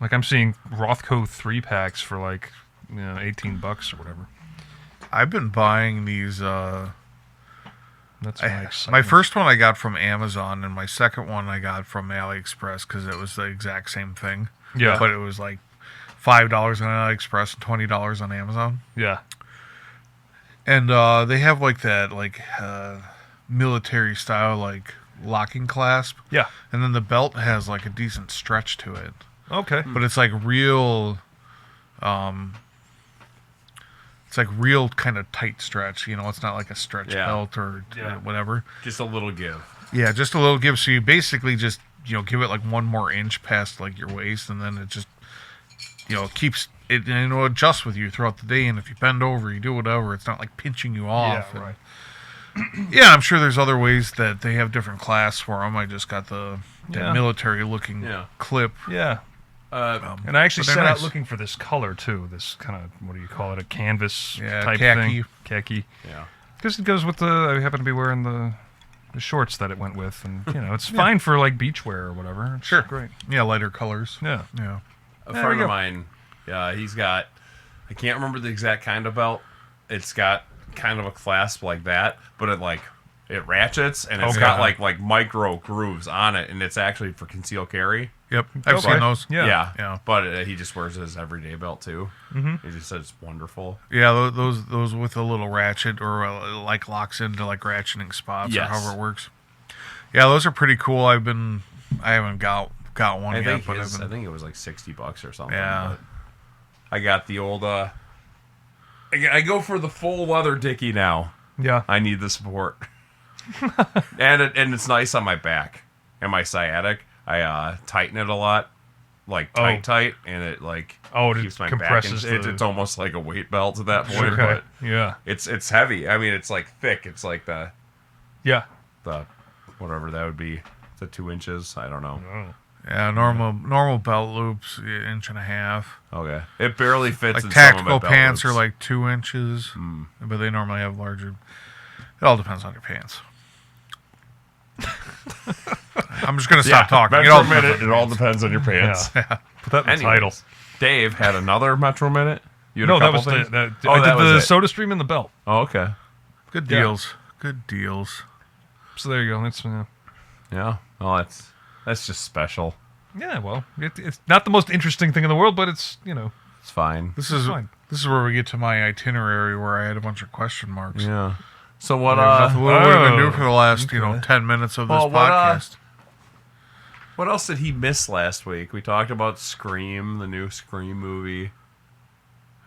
Like, I'm seeing Rothko 3-packs for, like, $18 or whatever. I've been buying these. That's my first one I got from Amazon, and my second one I got from AliExpress because it was the exact same thing. Yeah. But it was like $5 on AliExpress and $20 on Amazon. Yeah. And they have like that military style like locking clasp. Yeah. And then the belt has like a decent stretch to it. Okay. But it's like real. It's like real kind of tight stretch. It's not like a stretch belt or whatever. Just a little give. Yeah, just a little give. So you basically just, give it like one more inch past like your waist, and then it just, keeps it, and it'll adjust with you throughout the day. And if you bend over, you do whatever. It's not like pinching you off. Yeah, right. Yeah, I'm sure there's other ways that they have different clasps for them. I just got the military looking clip. Yeah. And I actually set nice. out looking for this color, too. This kind of, what do you call it, a canvas type khaki. thing. Khaki. Yeah. Because it goes with I happen to be wearing the shorts that it went with. And, it's fine for, like, beachwear or whatever. It's great. Yeah, lighter colors. Yeah. Yeah. A friend of mine, he's got, I can't remember the exact kind of belt. It's got kind of a clasp like that, but it ratchets, and it's got like micro grooves on it, and it's actually for concealed carry. Yep, I've seen those. Yeah. But he just wears his everyday belt too. Mm-hmm. He just said it's wonderful. Yeah, those with a little ratchet or like locks into like ratcheting spots or however it works. Yeah, those are pretty cool. I haven't got one yet, but I think it was like $60 or something. Yeah, but I got the old. I go for the full leather dickie now. Yeah, I need the support, and it's nice on my back and my sciatic. I tighten it a lot, like tight, and it keeps my compresses back. It's almost like a weight belt at that point, okay. but it's heavy. I mean, it's like thick. It's like the whatever that would be. The 2 inches. I don't know. Oh. Yeah, normal belt loops, 1.5 inches. Okay, it barely fits. Like in tactical some of my belt pants loops. are like 2 inches, but they normally have larger. It all depends on your pants. I'm just gonna stop talking. Metro Minute. It all depends on your pants. Yeah. Put that in the title. Dave had another Metro Minute. No, that was I did the Soda Stream and the belt. Oh, okay. Good deals. Good deals. So there you go. That's yeah. Well, that's just special. Yeah. Well, it's not the most interesting thing in the world, but it's it's fine. This is where we get to my itinerary where I had a bunch of question marks. Yeah. So what? What have we been doing for the last 10 minutes of this podcast? What else did he miss last week? We talked about Scream, the new Scream movie.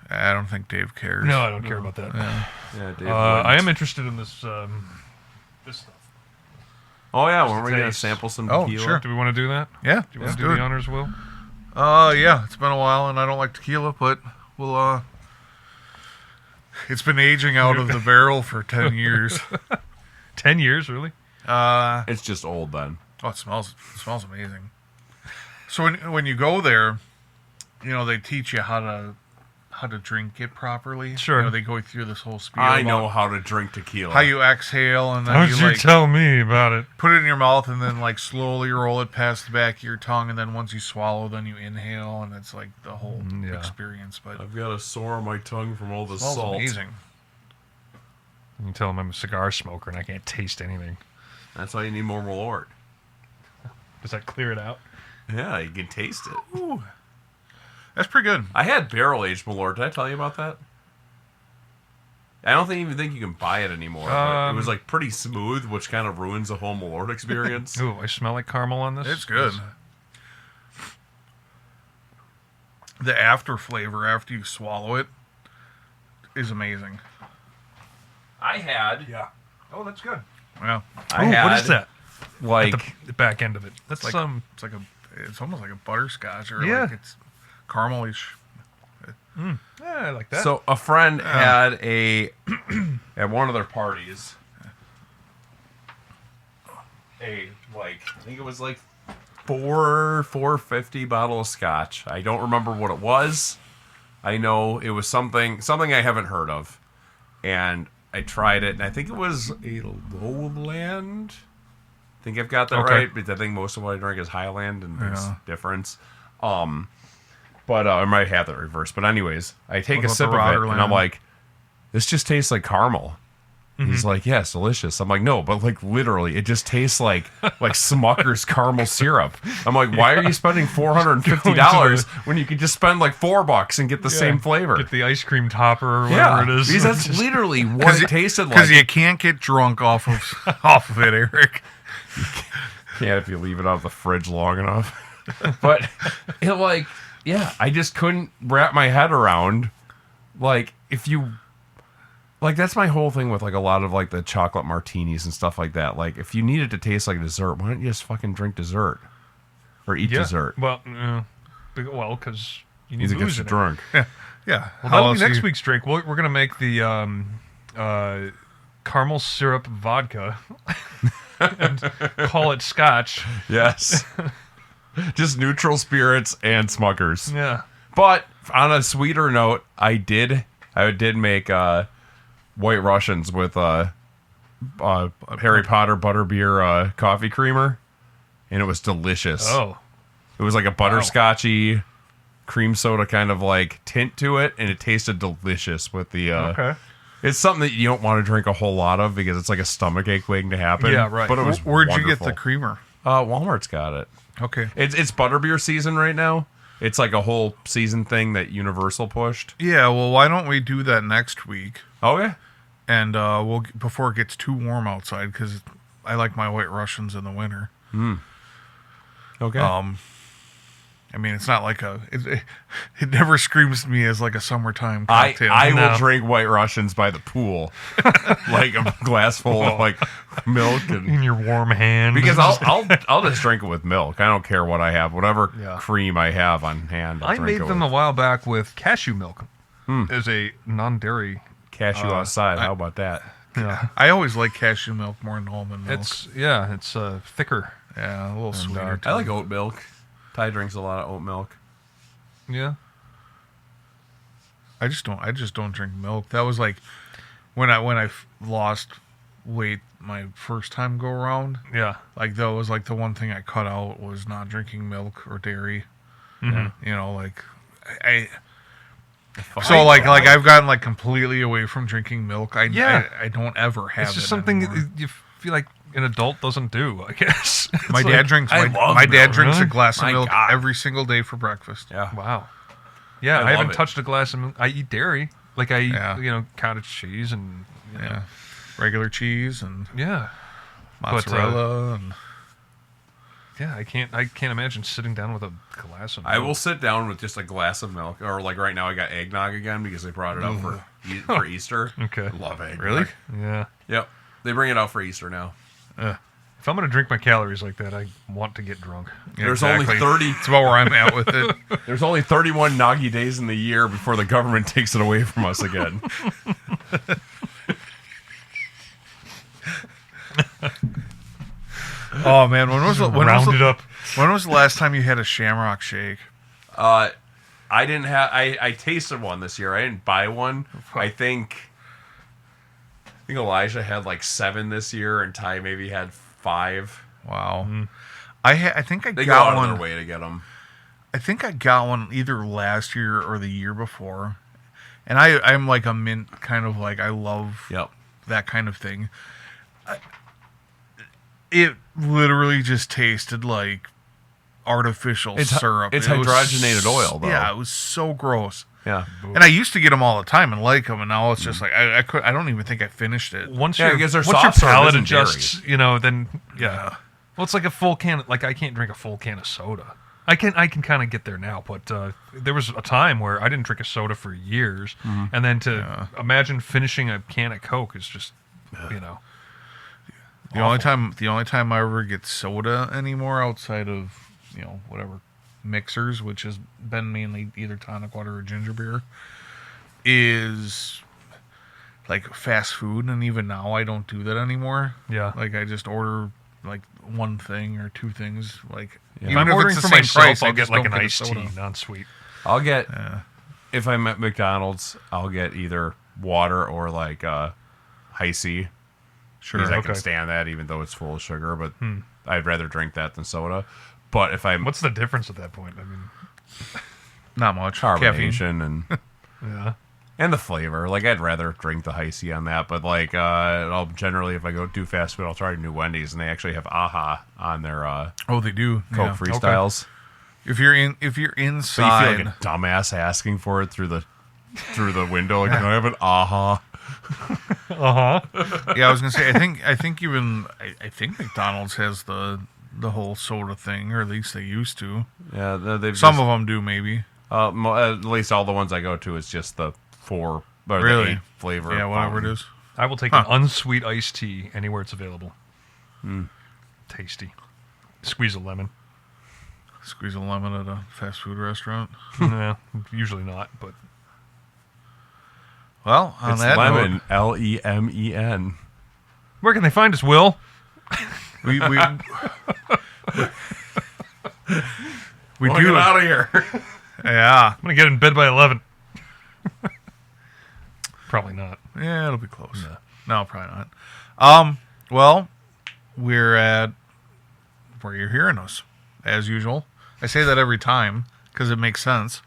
I don't think Dave cares. No, I don't care about that. Yeah, Dave. I am interested in this this stuff. Oh yeah, when we're gonna sample some tequila. Oh, sure. Do we want to do that? Yeah. Do you want to do the honors, Will? Yeah. It's been a while, and I don't like tequila, but we'll. It's been aging out of the barrel for 10 years. 10 years, really? It's just old then. Oh, it smells amazing. So when you go there, they teach you how to drink it properly. Sure. They go through this whole spiel. I know how to drink tequila. How you exhale and then Don't you tell me about it. Put it in your mouth and then slowly roll it past the back of your tongue, and then once you swallow, then you inhale, and it's like the whole experience. But I've got a sore on my tongue from all the it smells salt. amazing. You can tell them I'm a cigar smoker and I can't taste anything. That's why you need more Malort. Does that clear it out? Yeah, you can taste it. Ooh. That's pretty good. I had barrel-aged Malort. Did I tell you about that? I don't even think you can buy it anymore. But it was like pretty smooth, which kind of ruins the whole Malort experience. Ooh, I smell like caramel on this. It's good. The after flavor after you swallow it is amazing. I had... Yeah. Oh, that's good. Yeah. What is that? Like... At the back end of it. That's It's like it's almost like a butterscotch or like it's caramelish. Yeah, I like that. So a friend had at one of their parties I think it was like $4.50 bottle of scotch. I don't remember what it was. I know it was something I haven't heard of, and I tried it, and I think it was a Lowland. I think I've got that right, but I think most of what I drink is Highland, and there's difference. But I might have that reversed. But anyways, I take a sip of it, and I'm like, this just tastes like caramel. Mm-hmm. He's like, yeah, it's delicious. I'm like, no, but like literally, it just tastes like Smucker's caramel syrup. I'm like, why are you spending $450 when you could just spend like $4 and get the same flavor? Get the ice cream topper or whatever it is. Because that's literally what it tasted like. Because you can't get drunk off of it, Eric. You can't if you leave it out of the fridge long enough. But it I just couldn't wrap my head around, if you, that's my whole thing with, a lot of, the chocolate martinis and stuff like that. If you need it to taste like dessert, why don't you just fucking drink dessert? Or eat dessert? Well, because you need to booze get in drunk. It. Yeah. Well, that'll be next week's drink. We're going to make the caramel syrup vodka and call it scotch. Yes. Just neutral spirits and Smuckers. Yeah. But on a sweeter note, I did make White Russians with Harry Potter butterbeer coffee creamer, and it was delicious. Oh. It was like a butterscotchy cream soda kind of tint to it, and it tasted delicious with the okay. It's something that you don't want to drink a whole lot of because it's like a stomachache waiting to happen. Yeah, right. But it was Where'd wonderful. you get the creamer? Walmart's got it. Okay. It's butterbeer season right now. It's like a whole season thing that Universal pushed. Yeah, well, why don't we do that next week? Okay. And before it gets too warm outside, because I like my White Russians in the winter. Okay. I mean, it's not like it never screams to me as like a summertime cocktail. I will drink White Russians by the pool, like a glass full of milk in your warm hand. Because I'll just drink it with milk. I don't care what I have, whatever cream I have on hand. I made them a while back with cashew milk as a non-dairy cashew outside. How about that? Yeah, I always like cashew milk more than almond milk. It's thicker. Yeah, a little sweeter. I like oat milk. Ty drinks a lot of oat milk. Yeah. I just don't drink milk. That was like when I lost weight my first time go around. Yeah. That was the one thing I cut out was not drinking milk or dairy. Mm-hmm. I've gotten completely away from drinking milk. I don't ever have it. It's just something you feel like an adult doesn't do, I guess. My dad drinks a glass of milk every single day for breakfast. Yeah. Wow. Yeah, I haven't touched a glass of milk. I eat dairy. I eat, cottage cheese and regular cheese and But, mozzarella and I can't imagine sitting down with a glass of milk. I will sit down with just a glass of milk, or right now I got eggnog again because they brought it out for Easter. Okay. I love eggnog. Really? Yeah. Yep. They bring it out for Easter now. If I'm going to drink my calories like that, I want to get drunk. There's only 30. That's about where I'm at with it. There's only 31 Nagi days in the year before the government takes it away from us again. Oh man, when was the last time you had a Shamrock Shake? I didn't have. I tasted one this year. I didn't buy one. I think Elijah had 7 this year, and Ty maybe had 5. Wow. Mm-hmm. I think I they got go out one. of their way to get them. I think I got one either last year or the year before, and I'm like a mint kind of I love that kind of thing. It literally just tasted like artificial syrup. It's hydrogenated oil, though. Yeah, it was so gross. Yeah. And I used to get them all the time and like them, and now it's just like I don't even think I finished it. Once because their your soft serve palate isn't adjusts, then yeah. Well, it's like a full can. Like I can't drink a full can of soda. I can kind of get there now, but there was a time where I didn't drink a soda for years, and then to imagine finishing a can of Coke is just, The only time I ever get soda anymore outside of whatever mixers, which has been mainly either tonic water or ginger beer, is like fast food, and even now I don't do that anymore. Yeah, like I just order like one thing or two things. Like if I'm ordering for myself, I'll get like an iced tea, non-sweet. I'll get if I'm at McDonald's, I'll get either water or like Hi-C. Sure, I can stand that, even though it's full of sugar. But I'd rather drink that than soda. But if I'm what's the difference at that point? I mean, not much carbonation and and the flavor. Like I'd rather drink the Hi-C on that. But like I'll generally, if I go do fast food, I'll try New Wendy's, and they actually have AHA on their they do Coke Freestyles. Okay. If you're inside, so you feel like a dumbass asking for it through the window. Like, can I have an AHA? Yeah, I was gonna say. I think McDonald's has the whole soda thing, or at least they used to. Yeah, some of them do, maybe. At least all the ones I go to is just the 4 or the 8 flavor. Yeah, whatever it is. I will take an unsweet iced tea anywhere it's available. Tasty. Squeeze a lemon. Squeeze a lemon at a fast food restaurant? Yeah, usually not, but. Well, on it's that lemon, note, LEMEN. Where can they find us, Will? We do get out of here. Yeah, I'm gonna get in bed by 11. Probably not. Yeah, it'll be close. No, probably not. Well, we're at where you're hearing us, as usual. I say that every time because it makes sense.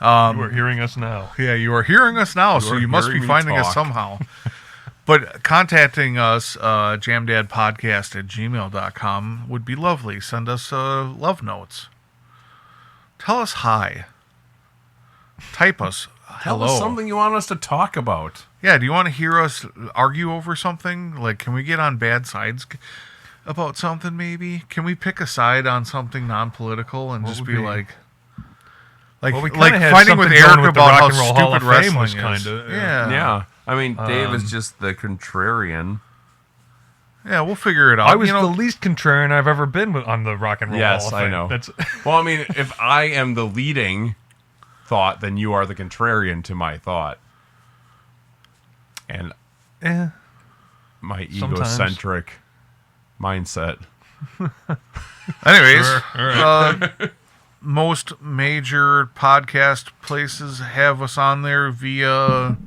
You are hearing us now. Yeah, you are hearing us now, so you must be finding us somehow. But contacting us, jamdadpodcast@gmail.com would be lovely. Send us love notes. Tell us hi. Type us hello. Tell us something you want us to talk about. Yeah, do you want to hear us argue over something? Like, can we get on bad sides about something, maybe? Can we pick a side on something non-political and just be like... Like, well, we like had fighting with Eric about how stupid wrestling was is. Kinda, yeah. I mean, Dave is just the contrarian. Yeah, we'll figure it out. I was the least contrarian I've ever been on the Rock and Roll Hall of Fame. Yes, I know. Well, I mean, if I am the leading thought, then you are the contrarian to my thought. And my egocentric mindset. Anyways, sure. All right. Most major podcast places have us on there via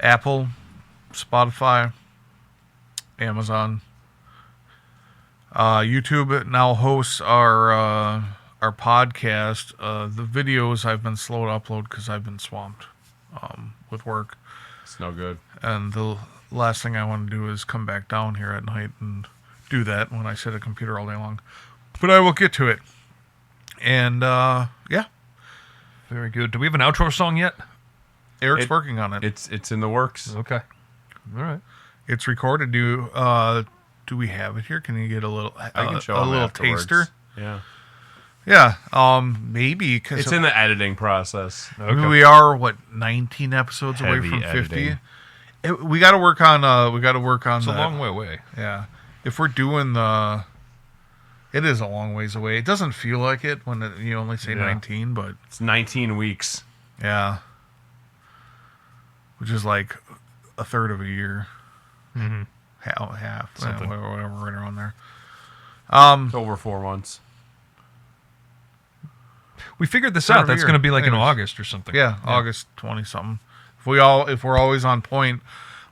Apple, Spotify, Amazon. YouTube now hosts our podcast. The videos I've been slow to upload because I've been swamped with work. It's no good. And the last thing I want to do is come back down here at night and do that when I sit at a computer all day long. But I will get to it. And, yeah. Very good. Do we have an outro song yet? Eric's working on it. It's in the works. Okay. All right. It's recorded. Do we have it here? Can you get a little I can show a him little afterwards. taster? Yeah. Yeah. Maybe because it's in the editing process. Okay. We are 19 episodes away from 50. We got to work on. It's a long way away. Yeah. If we're doing the. It is a long ways away. It doesn't feel like it when you only say 19, but... It's 19 weeks. Yeah. Which is like a third of a year. Mm-hmm. Half. Something. Whatever, right around there. It's over 4 months. We figured this out. That's going to be like in August or something. Yeah, August 20-something. If we're always on point...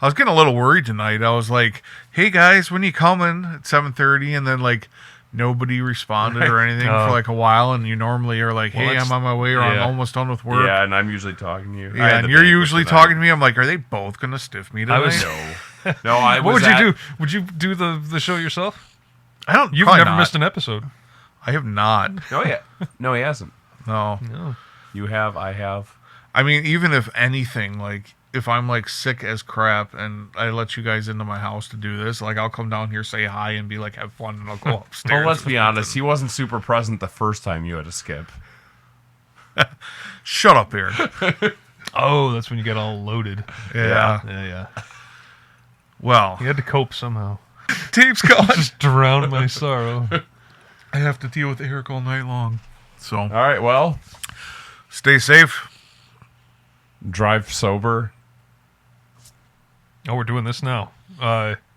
I was getting a little worried tonight. I was like, hey, guys, when you coming at 7:30? And then, like... Nobody responded or anything for like a while, and you normally are like, "Hey, I'm on my way," or "I'm almost done with work." Yeah, and I'm usually talking to you. Yeah, and you're usually talking to me. I'm like, "Are they both gonna stiff me tonight?" No, I What was would you do? Would you do the show yourself? I don't. You've probably never not. missed an episode. I have not. No, yeah. No, he hasn't. No. You have, I have. I mean, even if anything, like if I'm like sick as crap and I let you guys into my house to do this, like I'll come down here, say hi, and be like, have fun, and I'll go upstairs. Well, let's be honest. He wasn't super present the first time you had to skip. Shut up, Eric. Oh, that's when you get all loaded. Yeah. Yeah. Well, You had to cope somehow. Dave's gone. Just drown my sorrow. I have to deal with Eric all night long. So, All right, well, stay safe. drive sober. Oh, we're doing this now.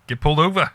Get pulled over.